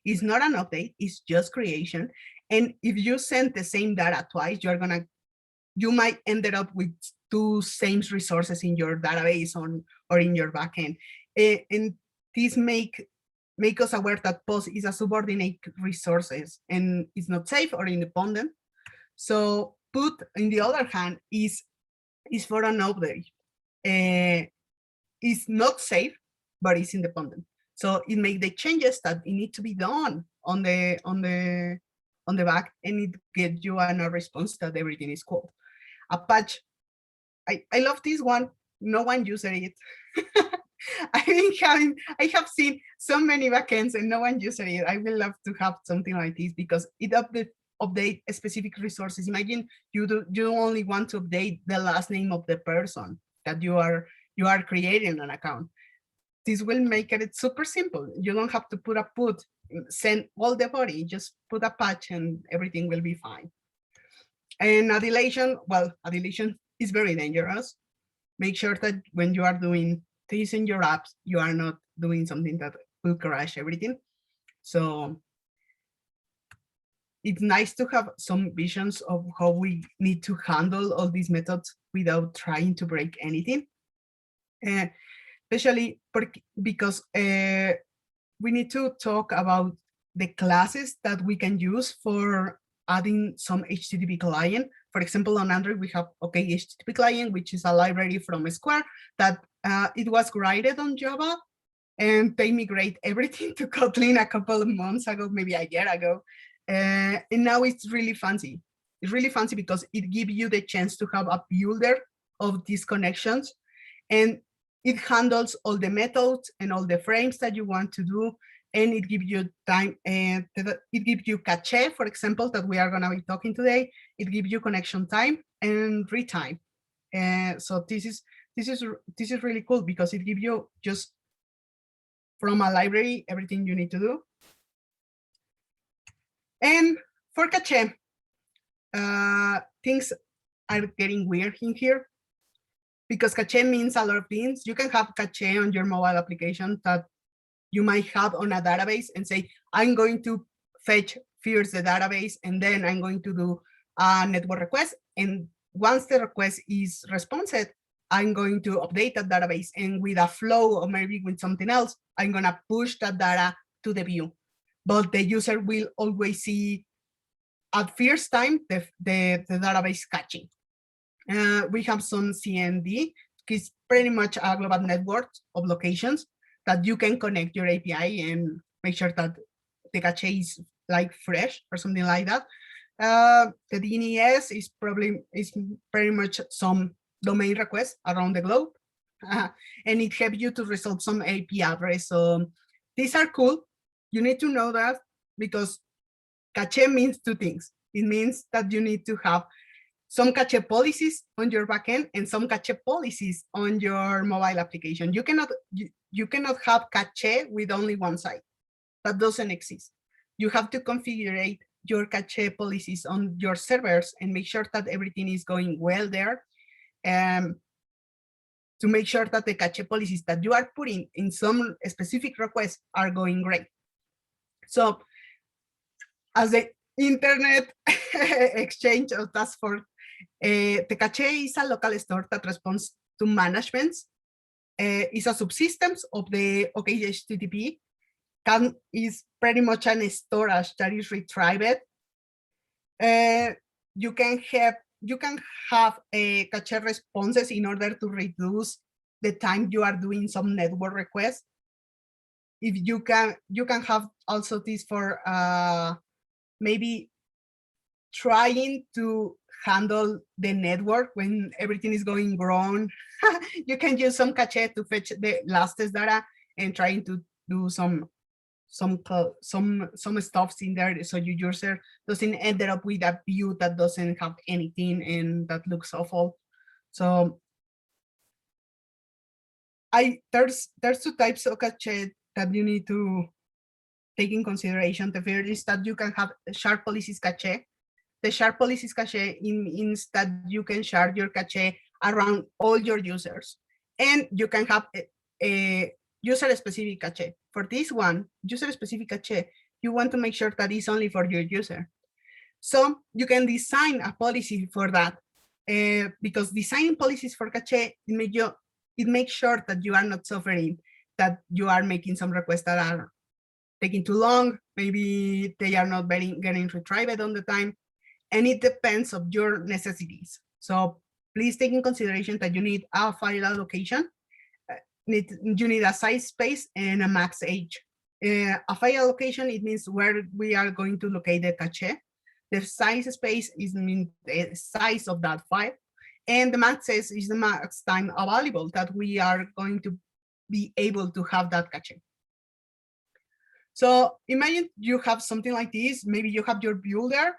It's not an update, it's just creation. And if you send the same data twice, you might end up with two same resources in your database or in your backend. And this make us aware that post is a subordinate resources and it's not safe or independent. So put, on the other hand, is for an update. It's not safe, but it's independent. So it makes the changes that need to be done on the back, and it gives you a response that everything is cool. A patch, I love this one. No one uses it. I have seen so many backends and no one uses it. I will love to have something like this because it update specific resources. Imagine you only want to update the last name of the person that you are creating an account. This will make it super simple. You don't have to send all the body, just put a patch and everything will be fine. And a deletion, well, a deletion is very dangerous. Make sure that when you are doing this in your apps, you are not doing something that will crash everything. So it's nice to have some visions of how we need to handle all these methods without trying to break anything. Especially because we need to talk about the classes that we can use for adding some HTTP client. For example, on Android, we have HTTP client, which is a library from Square that it was graded on Java, and they migrate everything to Kotlin a couple of months ago, maybe a year ago. And now it's really fancy. It's really fancy because it gives you the chance to have a builder of these connections, and it handles all the methods and all the frames that you want to do, and it gives you time, and it gives you cache, for example, that we are going to be talking today. It gives you connection time and read time. So this is really cool because it gives you just from a library everything you need to do. And for cache, things are getting weird in here because cache means a lot of things. You can have cache on your mobile application that you might have on a database and say, I'm going to fetch first the database, and then I'm going to do a network request. And once the request is responsive, I'm going to update that database. And with a flow or maybe with something else, I'm going to push that data to the view. But the user will always see at first time the database caching. We have some CND, which is pretty much a global network of locations that you can connect your API and make sure that the cache is like fresh or something like that. The DNS is pretty much some domain requests around the globe, and it helps you to resolve some IP address. So these are cool. You need to know that because cache means two things. It means that you need to have some cache policies on your backend and some cache policies on your mobile application. You cannot have cache with only one side. That doesn't exist. You have to configure your cache policies on your servers and make sure that everything is going well there. To make sure that the cache policies that you are putting in some specific requests are going great. So as the internet exchange of task force, the cache is a local store that responds to managements. It's a subsystems of the HTTP. Is pretty much an storage that is retrieved. You can have a cache responses in order to reduce the time you are doing some network requests. If you can have also this for maybe trying to handle the network when everything is going wrong. You can use some cache to fetch the latest data and trying to do some stuffs in there so your user doesn't end up with a view that doesn't have anything and that looks awful. So there's two types of cache that you need to take in consideration. The first is that you can have shared policies cache. The shared policies cache means that you can share your cache around all your users. And you can have a user-specific cache. For this one, user-specific cache, you want to make sure that it's only for your user. So you can design a policy for that, because designing policies for cache, it makes sure that you are not suffering, that you are making some requests that are taking too long, maybe they are not getting retrieved on the time, and it depends on your necessities. So please take in consideration that you need a file allocation, you need a size space and a max age. A file allocation, it means where we are going to locate the cache. The size space is mean the size of that file, and the max is the max time available that we are going to be able to have that cache. So imagine you have something like this. Maybe you have your builder,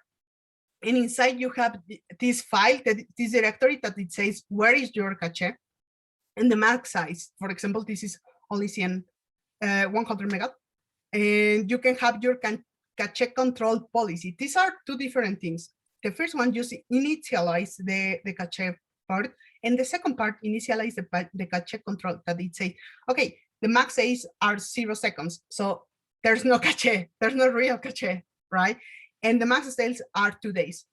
and inside you have this file, this directory that it says where is your cache and the max size. For example, this is only 100 megas, and you can have your cache control policy. These are two different things. The first one, you initialize the cache part, and the second part, initialize the cache control, that it says, okay, the max size are 0 seconds. So there's no cache, there's no real cache, right? And the max sales are 2 days.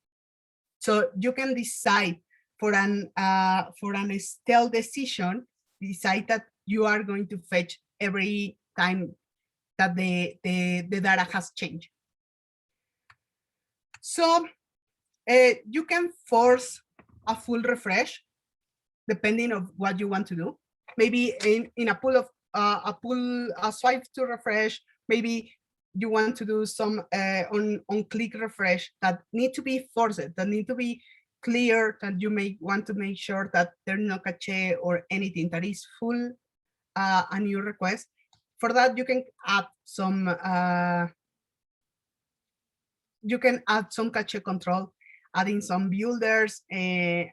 So you can decide for an stale decision, decide that you are going to fetch every time that the data has changed. So you can force a full refresh depending on what you want to do. Maybe in a pool of a swipe to refresh, maybe you want to do some on click refresh that need to be forced, that need to be clear, that you may want to make sure that there's no cache or anything, that is full a new request. For that, you can add some cache control, adding some builders. And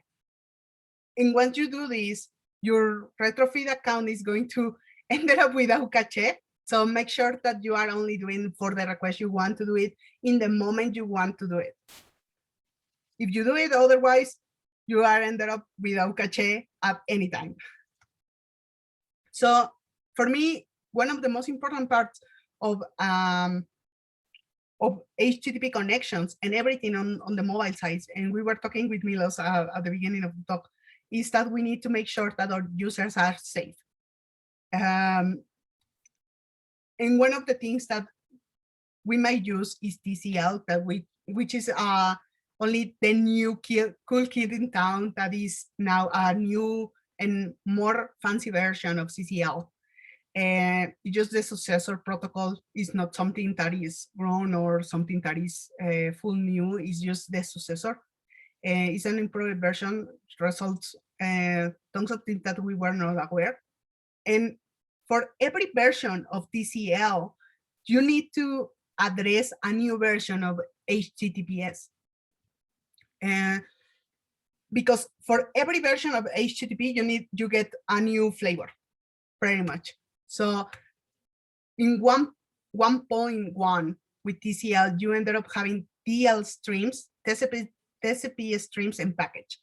once you do this, your retrofit account is going to end up without cache. So make sure that you are only doing for the request you want to do it in the moment you want to do it. If you do it otherwise, you are ended up without cache at any time. So for me, one of the most important parts of HTTP connections and everything on the mobile side, and we were talking with Milos at the beginning of the talk, is that we need to make sure that our users are safe. And one of the things that we might use is TCL, which is only the new cool kid in town that is now a new and more fancy version of CCL. And just the successor protocol is not something that is grown or something that is full new. It's just the successor. It's an improved version, results tons of things that we were not aware. And for every version of TCL, you need to address a new version of HTTPS. Because for every version of HTTP, you get a new flavor, pretty much. So in 1.1 with TCL, you ended up having TL streams, TCP streams, and package.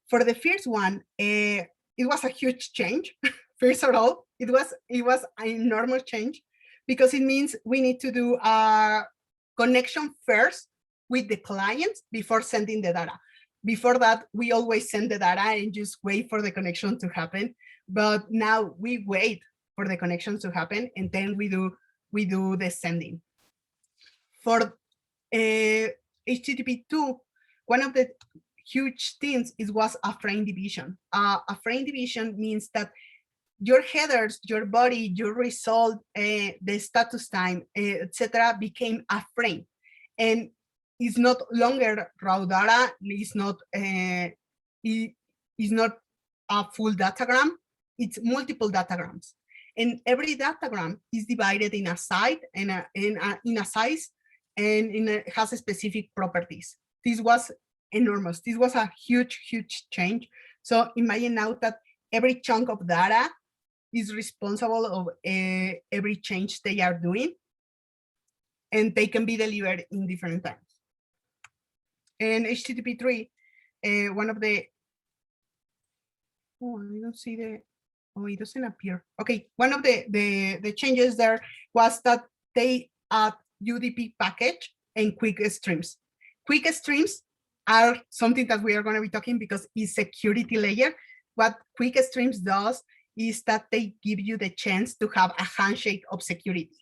For the first one, it was a huge change. First of all, it was an enormous change, because it means we need to do a connection first with the client before sending the data. Before that, we always send the data and just wait for the connection to happen. But now we wait for the connection to happen, and then we do the sending. For HTTP2, one of the huge things was a frame division. A frame division means that your headers, your body, your result, the status time, etc., became a frame, and it's not longer raw data. It's not a full datagram. It's multiple datagrams, and every datagram is divided in a size and it has specific properties. This was enormous. This was a huge change. So imagine now that every chunk of data is responsible of every change they are doing, and they can be delivered in different times. And HTTP3, one of the, I don't see Oh, it doesn't appear. Okay, one of the changes there was that they add UDP package and quick streams. Quick streams are something that we are going to be talking because it's security layer. What quick streams does is that they give you the chance to have a handshake of security.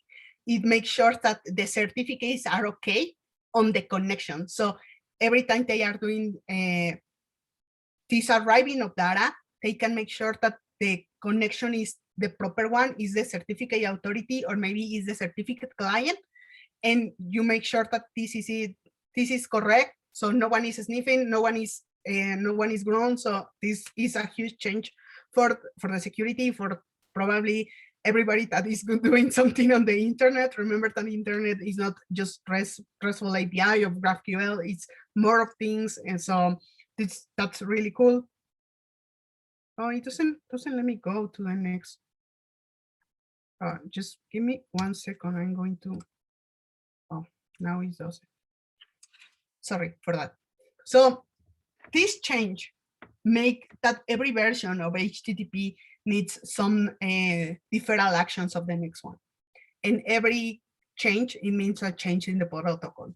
It makes sure that the certificates are okay on the connection. So every time they are doing this arriving of data, they can make sure that the connection is the proper one, is the certificate authority, or maybe is the certificate client. And you make sure that this is it, this is correct. So no one is sniffing, no one is grown. So this is a huge change for the security, for probably everybody that is doing something on the internet. Remember that the internet is not just RESTful API of GraphQL, it's more of things. And so that's really cool. Oh, it doesn't let me go to the next. Just give me 1 second. I'm going to. Oh, now it doesn't. Sorry for that. So this change make that every version of HTTP needs some deferral actions of the next one. And every change, it means a change in the protocol.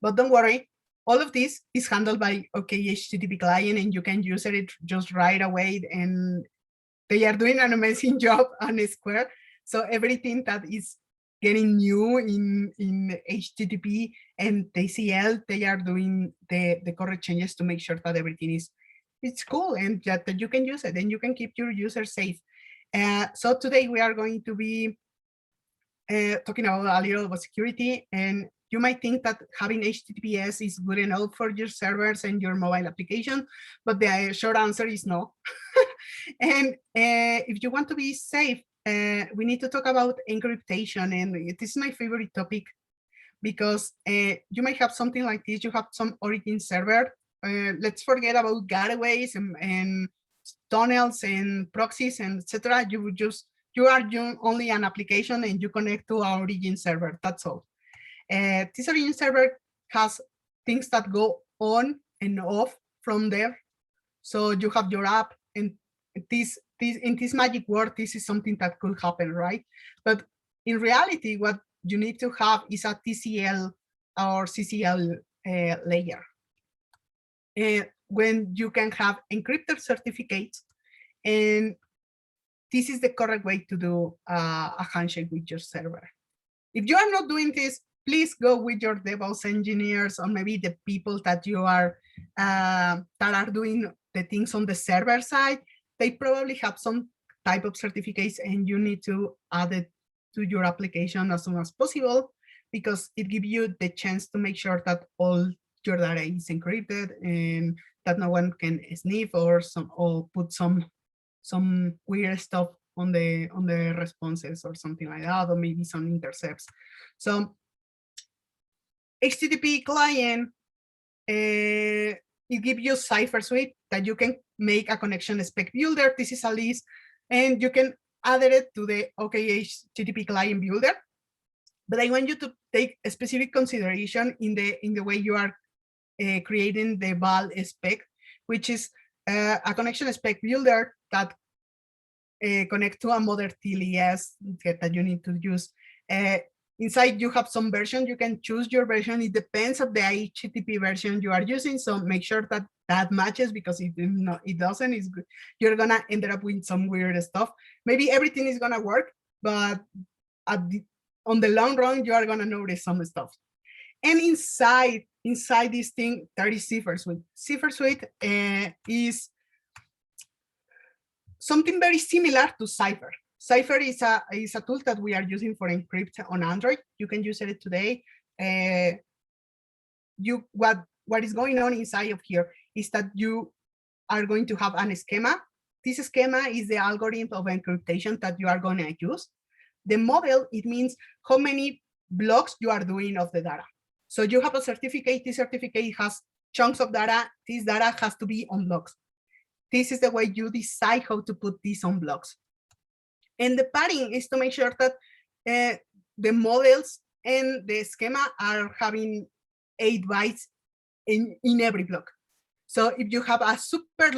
But don't worry, all of this is handled by HTTP client, and you can use it just right away. And they are doing an amazing job on Square. So everything that is getting new in HTTP and TCL, they are doing the correct changes to make sure that everything it's cool and that you can use it and you can keep your users safe. So today we are going to be talking about a little about security, and you might think that having HTTPS is good enough for your servers and your mobile application, but the short answer is no. And if you want to be safe, we need to talk about encryptation, and this is my favorite topic because you might have something like this. You have some origin server. Let's forget about gateways and tunnels and proxies and etc. You are only an application and you connect to our origin server. That's all. This origin server has things that go on and off from there. So you have your app, and in this magic word, this is something that could happen, right? But in reality, what you need to have is a TCL or CCL layer. When you can have encrypted certificates, and this is the correct way to do a handshake with your server. If you are not doing this, please go with your DevOps engineers or maybe the people that you are that are doing the things on the server side. They probably have some type of certificates, and you need to add it to your application as soon as possible because it gives you the chance to make sure that all your data is encrypted and that no one can sniff or put some weird stuff on the responses or something like that, or maybe some intercepts. So HTTP client, it gives you Cipher Suite that you can make a connection spec builder. This is a list, and you can add it to the HTTP client builder. But I want you to take a specific consideration in the way you are creating the val spec, which is a connection spec builder that connect to a mother TLS that you need to use. Inside you have some version. You can choose your version. It depends on the HTTP version you are using. So make sure that that matches, because if it doesn't, you're gonna end up with some weird stuff. Maybe everything is gonna work, but on the long run, you are gonna notice some stuff. And inside this thing, there is Cipher Suite. Cipher Suite is something very similar to Cipher. Cipher is a tool that we are using for encrypt on Android. You can use it today. What is going on inside of here is that you are going to have an schema. This schema is the algorithm of encryptation that you are going to use. The model, it means how many blocks you are doing of the data. So you have a certificate. This certificate has chunks of data. This data has to be on blocks. This is the way you decide how to put this on blocks. And the padding is to make sure that the models and the schema are having 8 bytes in every block. So if you have a super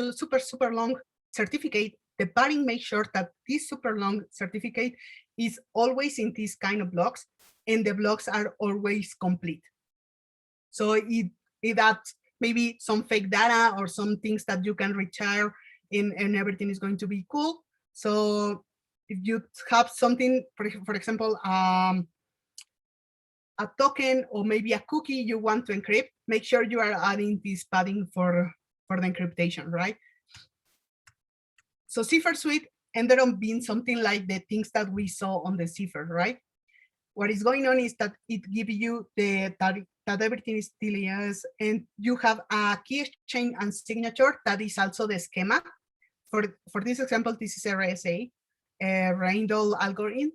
long certificate, the padding makes sure that this super long certificate is always in these kind of blocks, and the blocks are always complete. So it adds maybe some fake data or some things that you can retire, and everything is going to be cool. So if you have something, for example, a token or maybe a cookie you want to encrypt, make sure you are adding this padding for the encryptation, right? So Cipher Suite ended up being something like the things that we saw on the Cipher, right? What is going on is that it gives you that everything is still yes, and you have a key exchange and signature that is also the schema. For this example, this is RSA, Randall algorithm.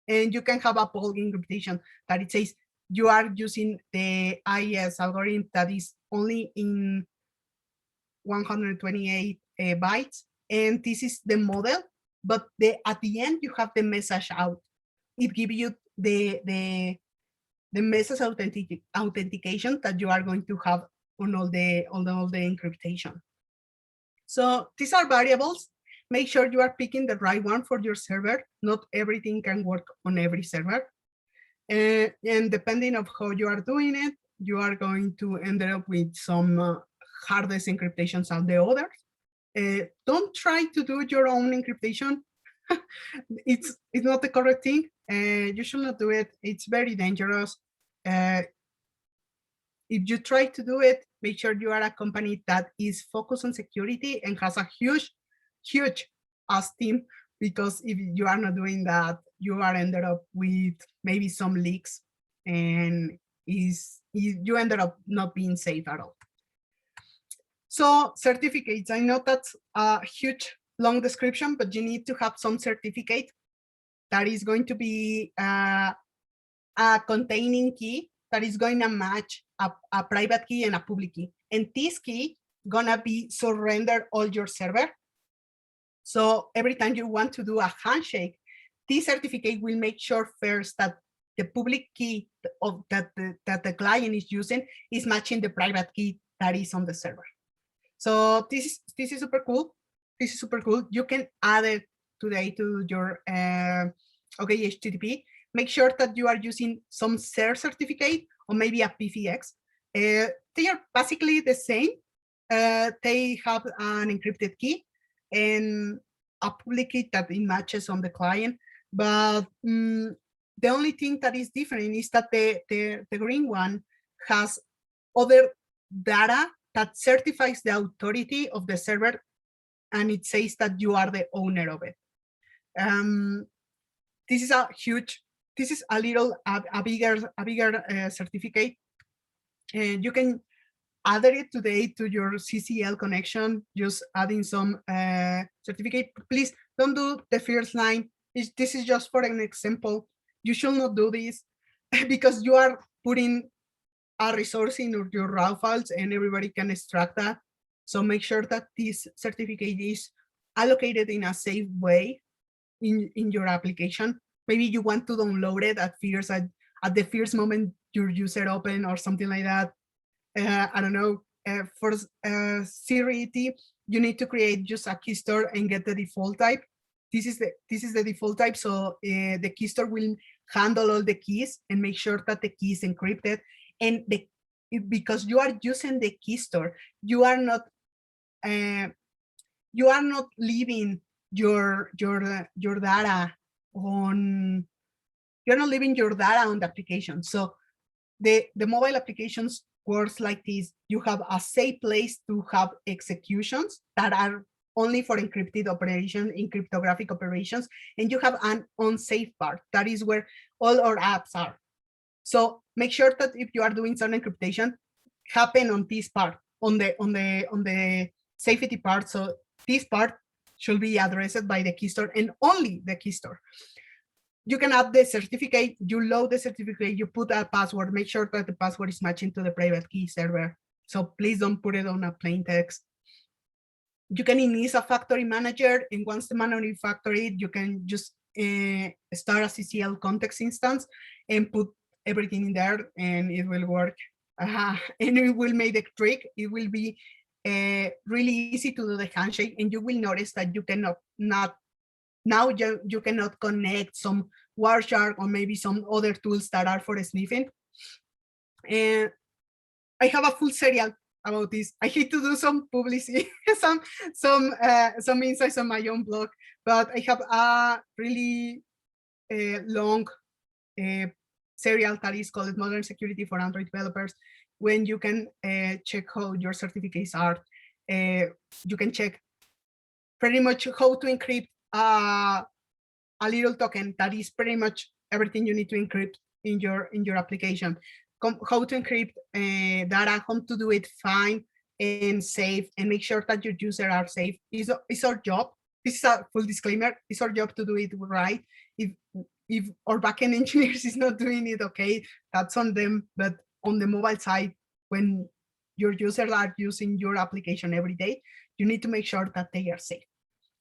And you can have a poll encryptation that it says you are using the IES algorithm that is only in 128 bytes. And this is the model, but at the end, you have the message out. It gives you the message authentication that you are going to have on all the encryptation. So these are variables. Make sure you are picking the right one for your server. Not everything can work on every server. And depending on how you are doing it, you are going to end up with some hardest encryptations than the others. Don't try to do your own encryptation. It's not the correct thing. You should not do it. It's very dangerous. If you try to do it, make sure you are a company that is focused on security and has a huge team, because if you are not doing that, you are ended up with maybe some leaks, and you ended up not being safe at all. So certificates, I know that's a huge long description, but you need to have some certificate that is going to be a containing key that is going to match a private key and a public key. And this key gonna be surrendered on your server. So every time you want to do a handshake, this certificate will make sure first that the public key of that the client is using is matching the private key that is on the server. So this is super cool. This is super cool. You can add it today to your OK HTTP. Make sure that you are using some CER certificate or maybe a PVX. They are basically the same. They have an encrypted key and a public key that it matches on the client. But the only thing that is different is that the green one has other data that certifies the authority of the server, and it says that you are the owner of it. This is a huge, this is a bigger certificate. And you can add it today to your CCL connection, just adding some certificate. Please don't do the first line. This is just for an example. You should not do this because you are putting a resource in your raw files and everybody can extract that. So make sure that this certificate is allocated in a safe way in your application. Maybe you want to download it at the first moment your user open or something like that. I don't know. For security, you need to create just a key store and get the default type. This is the default type. So the key store will handle all the keys and make sure that the key is encrypted. And because you are using the key store, you are not leaving your data on. You're not leaving your data on the application. So the mobile applications works like this. You have a safe place to have executions that are only for encrypted operations, in cryptographic operations, and you have an unsafe part. That is where all our apps are. So make sure that if you are doing some encryptation, happen on this part, on the safety part. So this part should be addressed by the key store and only the key store. You can add the certificate, you load the certificate, you put a password, make sure that the password is matching to the private key server. So please don't put it on a plain text. You can init a factory manager, and once the manager factory, you can just start a CCL context instance and put everything in there, and it will work. And it will make the trick. It will be really easy to do the handshake, and you will notice that you cannot now you cannot connect some Wireshark or maybe some other tools that are for sniffing. And I have a full serial about this. I hate to do some publicity, some insights on my own blog, but I have a really long serial that is called Modern Security for Android Developers. When you can check how your certificates are, you can check pretty much how to encrypt a little token that is pretty much everything you need to encrypt in your application. How to encrypt data, how to do it fine and safe, and make sure that your users are safe. It's our job. This is a full disclaimer. It's our job to do it right. If our backend engineers is not doing it okay, that's on them. But on the mobile side, when your users are using your application every day, you need to make sure that they are safe.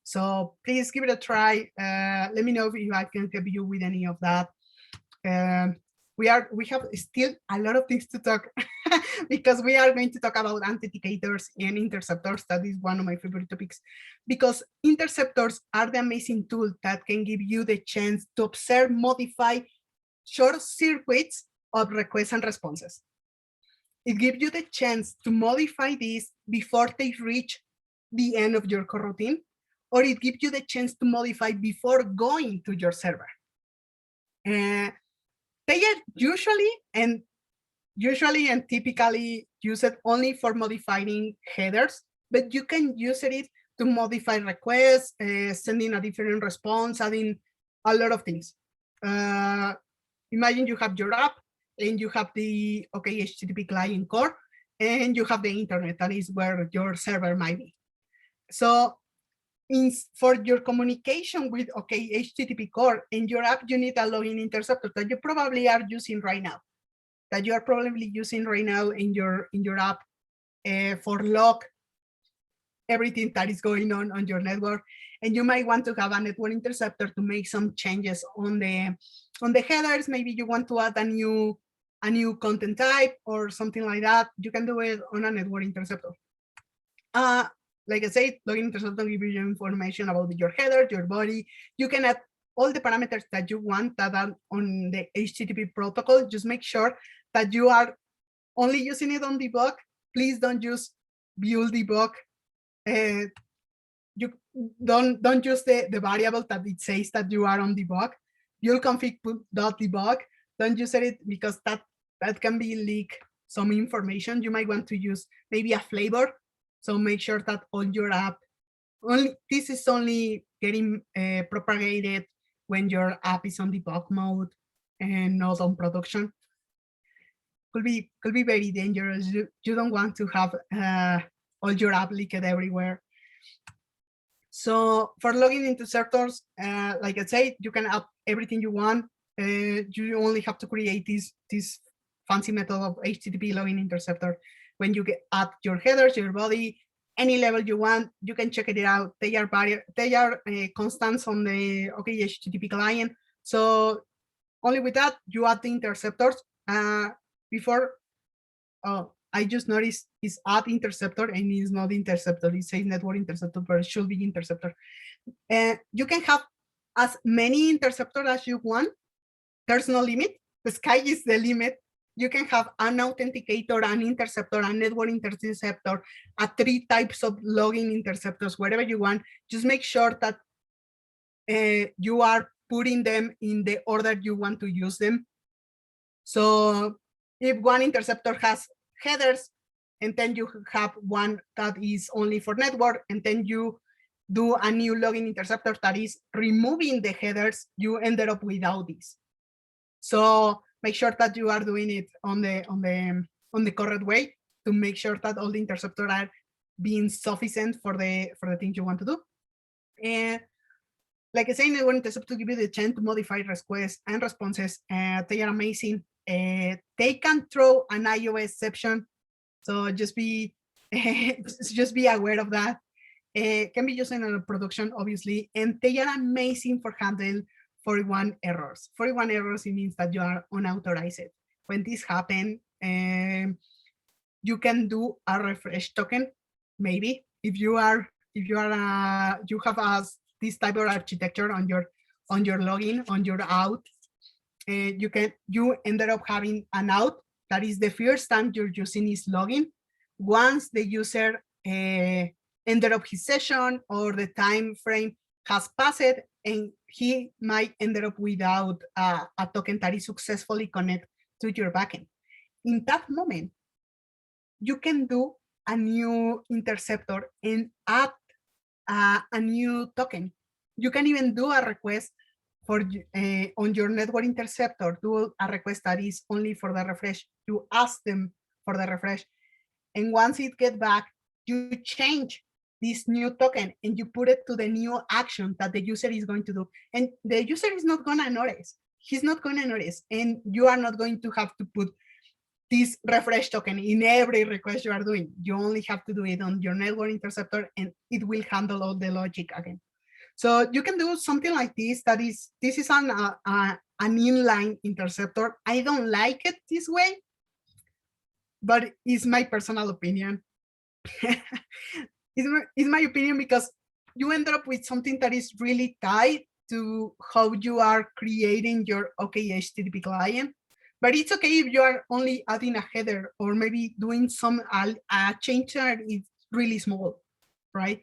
So please give it a try. Let me know if I can help you with any of that. We have still a lot of things to talk because we are going to talk about authenticators and interceptors. That is one of my favorite topics, because interceptors are the amazing tool that can give you the chance to observe, modify short circuits of requests and responses. It gives you the chance to modify these before they reach the end of your coroutine, or it gives you the chance to modify before going to your server. They are usually and typically used only for modifying headers, but you can use it to modify requests, sending a different response, adding a lot of things. Imagine you have your app and you have the HTTP client core, and you have the internet, that is where your server might be. So for your communication with HTTP core in your app, you need a login interceptor that you probably are using right now, in your app for log everything that is going on your network. And you might want to have a network interceptor to make some changes on the headers. Maybe you want to add a new content type or something like that. You can do it on a network interceptor. Like I said, login interceptor gives you information about your header, your body. You can add all the parameters that you want that are on the HTTP protocol. Just make sure that you are only using it on debug. Please don't use view debug. You don't use the variable that it says that you are on debug. You'll config .debug. Don't use it because that can be leak some information. You might want to use maybe a flavor. So make sure that on your app, this is only getting propagated when your app is on debug mode and not on production. Could be very dangerous. You don't want to have all your app leaked everywhere. So for login interceptors, like I said, you can add everything you want. You only have to create this fancy method of HTTP login interceptor. When you add your headers, your body, any level you want, you can check it out. They are constants on the HTTP client. So only with that, you add the interceptors. Before, I just noticed is add interceptor and it's not interceptor. It says network interceptor, but it should be interceptor. You can have as many interceptors as you want. There's no limit. The sky is the limit. You can have an authenticator, an interceptor, a network interceptor, 3 types of login interceptors, whatever you want. Just make sure that you are putting them in the order you want to use them. So if one interceptor has headers, and then you have one that is only for network, and then you do a new login interceptor that is removing the headers, you ended up without this. So make sure that you are doing it on the correct way to make sure that all the interceptors are being sufficient for the things you want to do. And like I say, network interceptors give you the chance to modify requests and responses. They are amazing. They can throw an IO exception, so just be aware of that. Can be used in production, obviously, and they are amazing for handling 41 errors. 41 errors, it means that you are unauthorized. When this happens, you can do a refresh token maybe if you have this type of architecture on your login, on your out, you ended up having an out that is the first time you're using this login. Once the user ended up his session or the time frame has passed, and he might end up without a token that is successfully connected to your backend. In that moment, you can do a new interceptor and add a new token. You can even do a request for on your network interceptor, do a request that is only for the refresh. You ask them for the refresh. And once it gets back, you change this new token and you put it to the new action that the user is going to do. And the user is not going to notice. He's not going to notice. And you are not going to have to put this refresh token in every request you are doing. You only have to do it on your network interceptor and it will handle all the logic again. So you can do something like this. This is an inline interceptor. I don't like it this way, but it's my personal opinion. It's my opinion because you end up with something that is really tied to how you are creating your OK HTTP client. But it's okay if you are only adding a header or maybe doing some a change that is really small, right?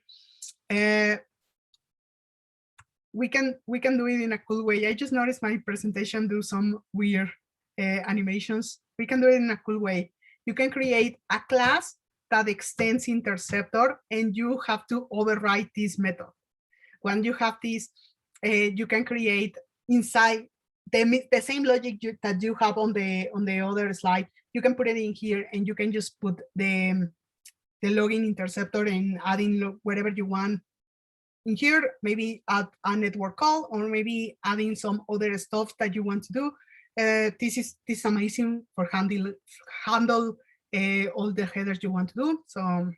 We can do it in a cool way. I just noticed my presentation do some weird animations. We can do it in a cool way. You can create a class that extends interceptor, and you have to override this method. When you have this, you can create inside the same logic that you have on the other slide. You can put it in here, and you can just put the login interceptor and add in whatever you want. In here, maybe add a network call, or maybe adding some other stuff that you want to do. This is amazing for handle all the headers you want to do. So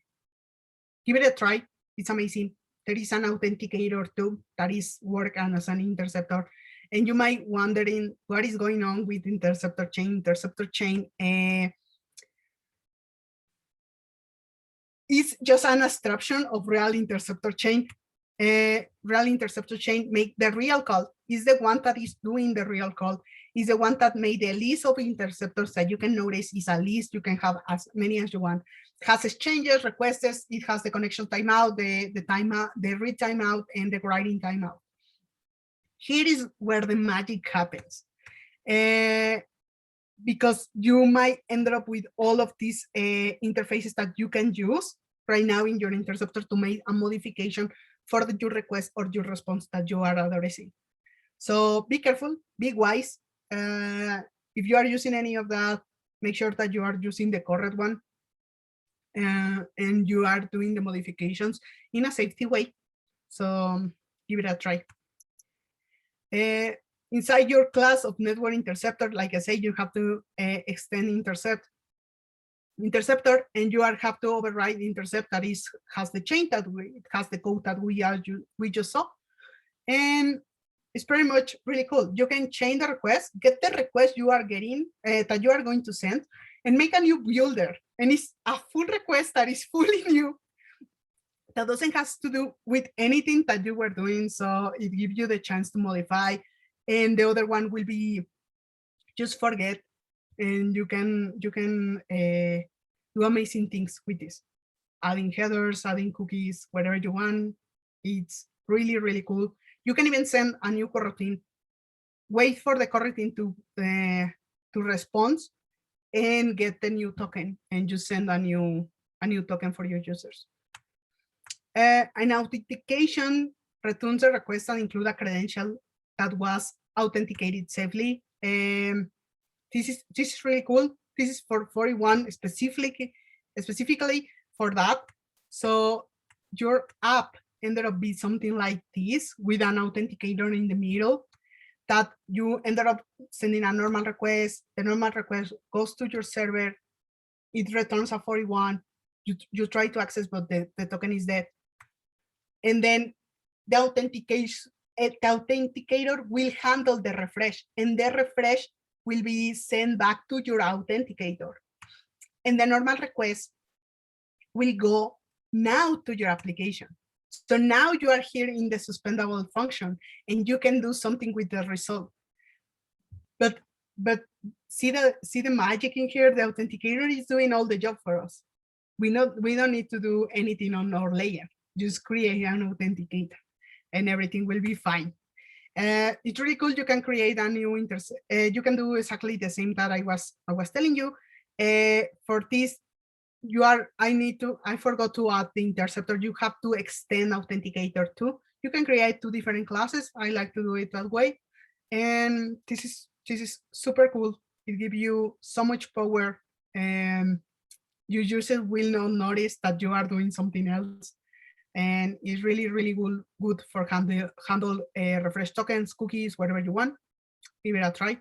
give it a try. It's amazing. There is an authenticator too that is working as an interceptor. And you might wondering what is going on with interceptor chain. Interceptor chain is just an abstraction of real interceptor chain. Real interceptor chain make the real call, is the one that is doing the real call, is the one that made a list of interceptors that you can notice is a list. You can have as many as you want. It has exchanges, requests, it has the connection timeout, the timeout, the read timeout, and the writing timeout. Here is where the magic happens. Because you might end up with all of these interfaces that you can use right now in your interceptor to make a modification for your request or your response that you are addressing. So be careful, be wise. If you are using any of that, make sure that you are using the correct one and you are doing the modifications in a safety way. So give it a try. Inside your class of network interceptor, like I say, you have to extend interceptor, and you have to override intercept that has the chain that it has the code that we just saw, and it's pretty much really cool. You can change the request, get the request you are getting that you are going to send, and make a new builder. And it's a full request that is fully new. That doesn't have to do with anything that you were doing, so it gives you the chance to modify. And the other one will be just forget, and you can do amazing things with this, adding headers, adding cookies, whatever you want. It's really, really cool. You can even send a new coroutine, wait for the coroutine to respond, and get the new token, and just send a new token for your users. An authentication returns a request that include a credential that was authenticated safely. This is really cool. This is for 41 specifically for that. So your app ended up being something like this with an authenticator in the middle that you ended up sending a normal request. The normal request goes to your server. It returns a 41. You try to access, but the token is dead. And then the authenticator will handle the refresh, and the refresh will be sent back to your authenticator. And the normal request will go now to your application. So now you are here in the suspendable function and you can do something with the result. But see the magic in here. The authenticator is doing all the job for us. We don't need to do anything on our layer. Just create an authenticator and everything will be fine. It's really cool. You can create a new you can do exactly the same that I was telling you. For this, I forgot to add the interceptor. You have to extend authenticator too. You can create 2 different classes. I like to do it that way. And this is super cool. It gives you so much power, and your users will not notice that you are doing something else. And it's really, really good for handle refresh tokens, cookies, whatever you want. Give it a try.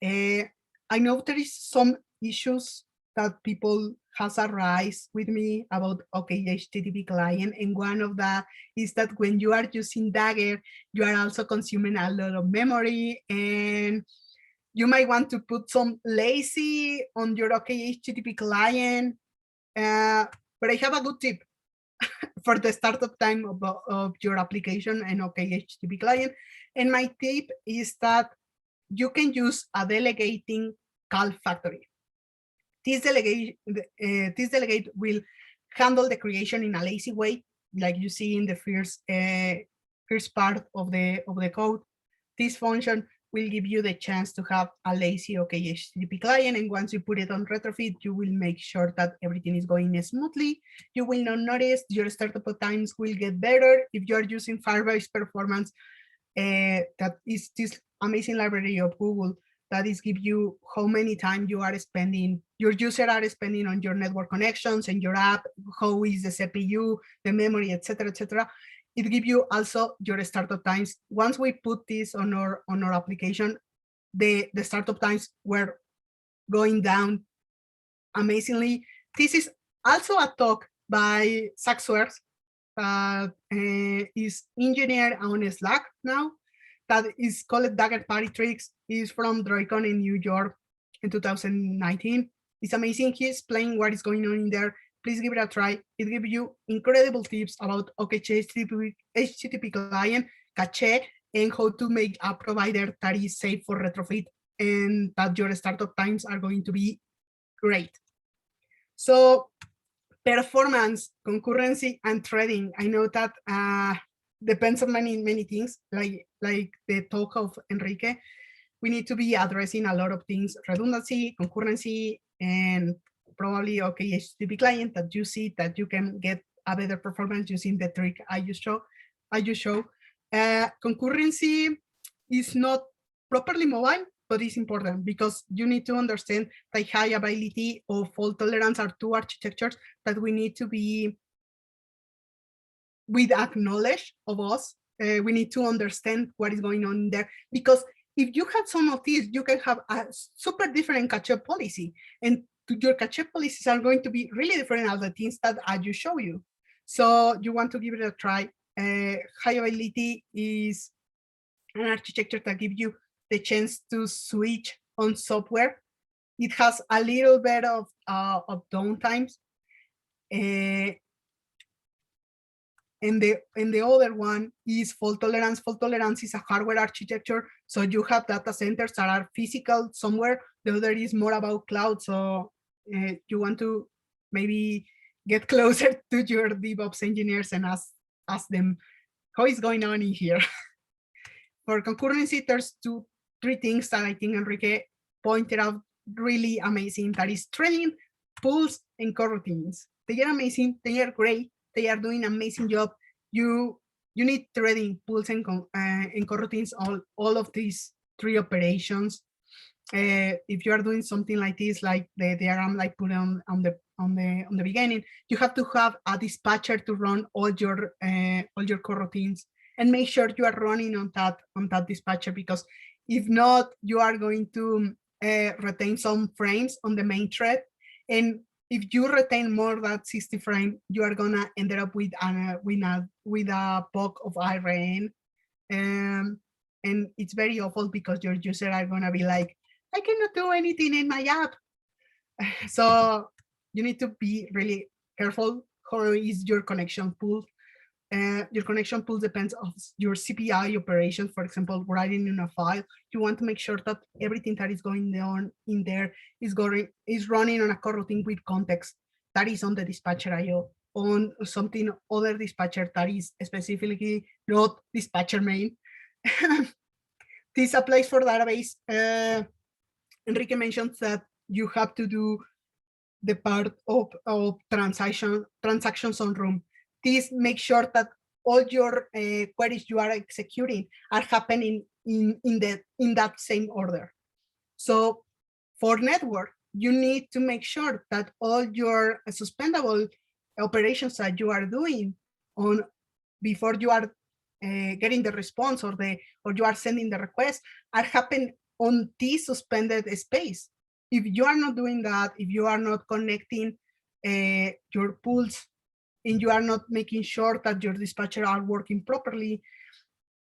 I know there is some issues that people has arise with me about HTTP client, and one of that is that when you are using Dagger, you are also consuming a lot of memory, and you might want to put some lazy on your HTTP client. But I have a good tip for the startup time of your application and HTTP client. And my tip is that you can use a delegating call factory. This delegate will handle the creation in a lazy way, like you see in the first part of the code. This function will give you the chance to have a lazy HTTP client, and once you put it on retrofit, you will make sure that everything is going smoothly. You will not notice your startup times will get better if you are using Firebase Performance. That is this amazing library of Google that is give you how many time your user are spending on your network connections and your app, how is the CPU, the memory, etc., etc. It gives you also your startup times. Once we put this on our application, the startup times were going down amazingly. This is also a talk by Zach Swerts, is engineer on Slack now, that is called Dagger Party Tricks. He's from DroidCon in New York in 2019. It's amazing. He's explaining what is going on in there. Please give it a try. It gives you incredible tips about HTTP client, cache, and how to make a provider that is safe for retrofit, and that your startup times are going to be great. So performance, concurrency, and threading. I know that depends on many things, like the talk of Enrique. We need to be addressing a lot of things: redundancy, concurrency, and probably HTTP client that you see that you can get a better performance using the trick I just show. Concurrency is not properly mobile, but it's important because you need to understand the high availability or fault tolerance are 2 architectures that we need to be with acknowledge of us. We need to understand what is going on there, because if you have some of these, you can have a super different cache policy, and your cache policies are going to be really different as the things that I just show you. So you want to give it a try. High availability is an architecture that gives you the chance to switch on software. It has a little bit of downtimes. And the other one is fault tolerance. Fault tolerance is a hardware architecture. So you have data centers that are physical somewhere. The other is more about cloud. So you want to maybe get closer to your DevOps engineers and ask them how is going on in here. For concurrency, there's 3 things that I think Enrique pointed out really amazing. That is threading, pools, and coroutines. They are amazing. They are great. They are doing an amazing job. You need threading, pools, and coroutines, all of these 3 operations. If you are doing something like this, like the diagram like put on the beginning, you have to have a dispatcher to run all your coroutines, and make sure you are running on that dispatcher, because if not, you are going to retain some frames on the main thread, and if you retain more than 60 frames, you are gonna end up with a bug of IRN, and it's very awful because your users are gonna be like, I cannot do anything in my app. So you need to be really careful how is your connection pool. Your connection pool depends on your CPI operation. For example, writing in a file, you want to make sure that everything that is going on in there is running on a coroutine with context that is on the dispatcher IO, on something other dispatcher that is specifically not dispatcher main. This applies for database. Enrique mentioned that you have to do the part of transactions on room. This makes sure that all your queries you are executing are happening in that same order. So for network, you need to make sure that all your suspendable operations that you are doing on before you are getting the response or you are sending the request are happening on this suspended space. If you are not doing that, if you are not connecting your pools and you are not making sure that your dispatcher are working properly,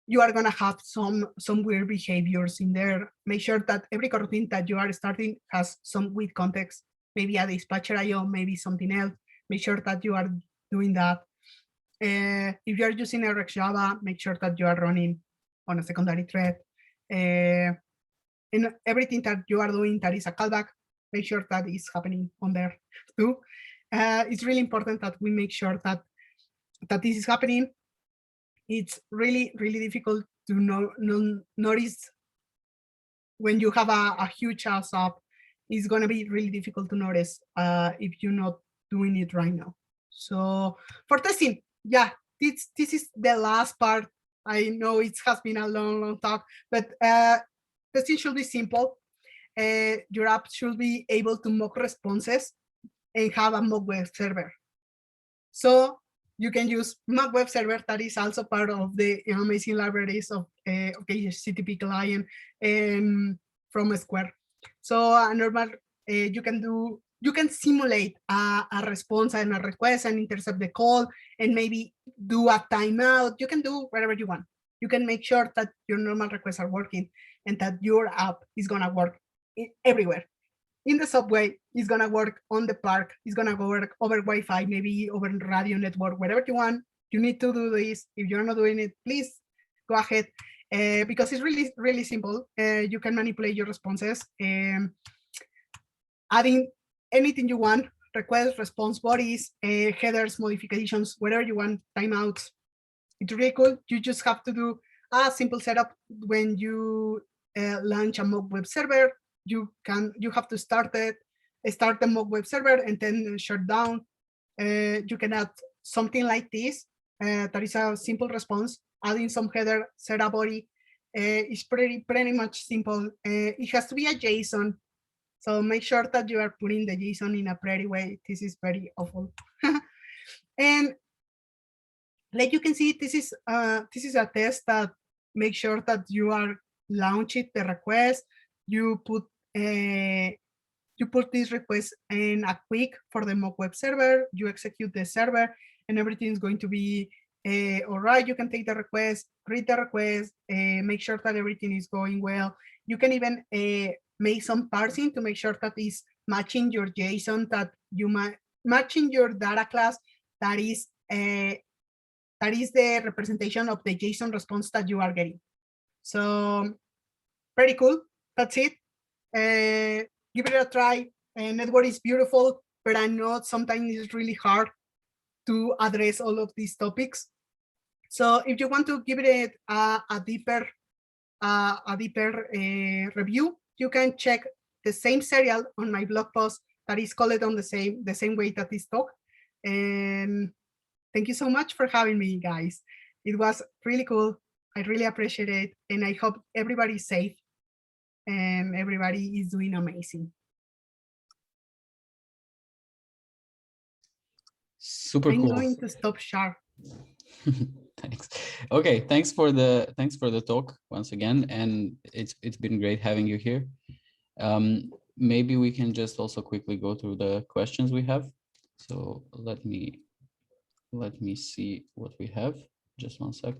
you are gonna have some weird behaviors in there. Make sure that every coroutine that you are starting has some with context, maybe a dispatcher IO, maybe something else. Make sure that you are doing that. If you are using RX Java, make sure that you are running on a secondary thread. And everything that you are doing that is a callback, make sure that is happening on there too. It's really important that we make sure that this is happening. It's really, really difficult to notice when you have a huge ass up. It's going to be really difficult to notice if you're not doing it right now. So for testing, yeah, this is the last part. I know it has been a long talk, but testing should be simple. Your app should be able to mock responses and have a mock web server. So you can use mock web server that is also part of the amazing libraries of HTTP client from Square. So a normal, you can simulate a response and a request and intercept the call and maybe do a timeout. You can do whatever you want. You can make sure that your normal requests are working and that your app is gonna work everywhere. In the subway, it's gonna work on the park, it's gonna work over Wi-Fi, maybe over radio network, whatever you want. You need to do this. If you're not doing it, please go ahead, because it's really, really simple. You can manipulate your responses, adding anything you want, requests, response bodies, headers, modifications, whatever you want, timeouts. It's really cool. You just have to do a simple setup when you launch a mock web server. You have to start the mock web server and then shut down. You can add something like this. That is a simple response. Adding some header, set a body. It's pretty much simple. It has to be a JSON. So make sure that you are putting the JSON in a pretty way. This is very awful. And like you can see, this is a test that makes sure that you are launching the request. You put this request in a quick for the mock web server. You execute the server, and everything is going to be all right. You can take the request, read the request, make sure that everything is going well. You can even make some parsing to make sure that is matching your JSON, that you matching your data class that is the representation of the JSON response that you are getting. So pretty cool. That's it. Give it a try. Network is beautiful, but I know sometimes it's really hard to address all of these topics. So if you want to give it a deeper review, you can check the same serial on my blog post that is called on the same way that this talk. And thank you so much for having me, guys. It was really cool. I really appreciate it, and I hope everybody's safe and everybody is doing amazing. Super I'm cool. going to stop share. Thanks. Okay, thanks for the talk once again, and it's been great having you here. Maybe we can just also quickly go through the questions we have. So let me see what we have. Just one sec.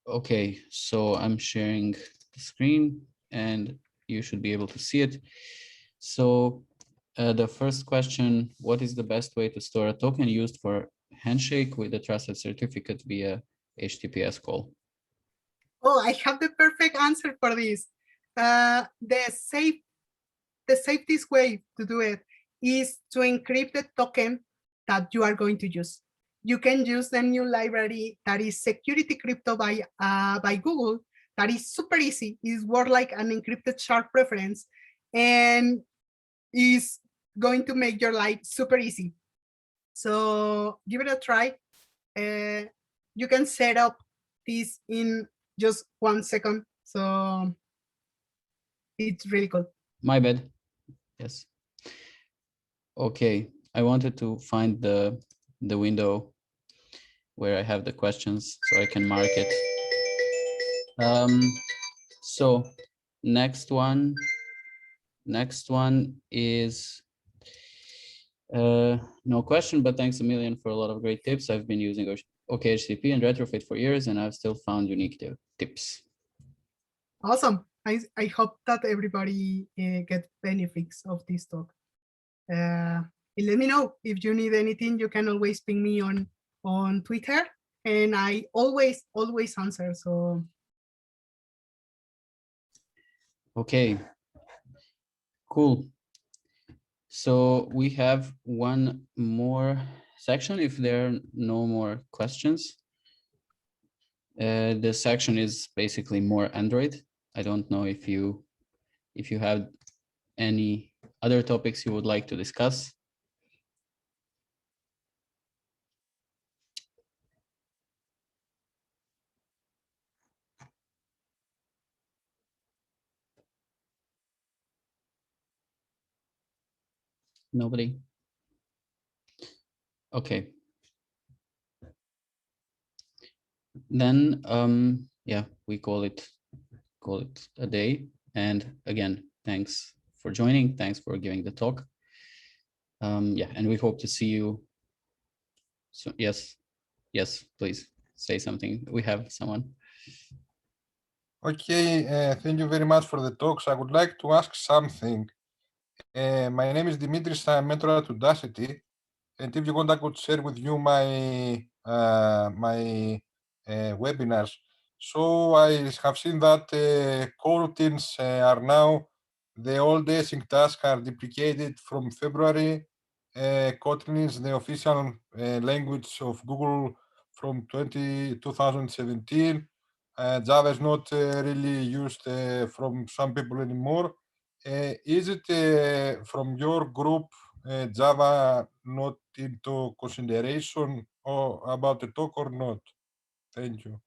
Okay, so I'm sharing the screen and you should be able to see it. So the first question, what is the best way to store a token used for handshake with a trusted certificate via HTTPS call? Oh, I have the perfect answer for this. The safest way to do it is to encrypt the token that you are going to use. You can use the new library that is Security Crypto by Google. That is super easy. It's worth like an encrypted shard preference and is going to make your life super easy. So give it a try. You can set up this in just 1 second. So it's really cool. My bad. Yes. Okay, I wanted to find the window where I have the questions so I can mark it. So next one is no question, but thanks a million for a lot of great tips. I've been using OKHCP and Retrofit for years, and I've still found unique tips. Awesome. I hope that everybody gets benefits of this talk. Let me know if you need anything. You can always ping me on Twitter, and I always answer. So okay, cool. So we have one more section if there are no more questions. The section is basically more Android. I don't know if you have any other topics you would like to discuss. Nobody? Okay. Then yeah, we call it a day. And again, thanks for joining. Thanks for giving the talk. Yeah, and we hope to see you. So yes, please say something. We have someone. Okay, thank you very much for the talks. I would like to ask something. My name is Dimitris. I'm mentor at Udacity, and if you want, I could share with you my webinars. So I have seen that coroutines are now the old async tasks are deprecated from February. Kotlin is the official language of Google from 2017. Java is not really used from some people anymore. Is it from your group Java not into consideration or about the talk or not? Thank you.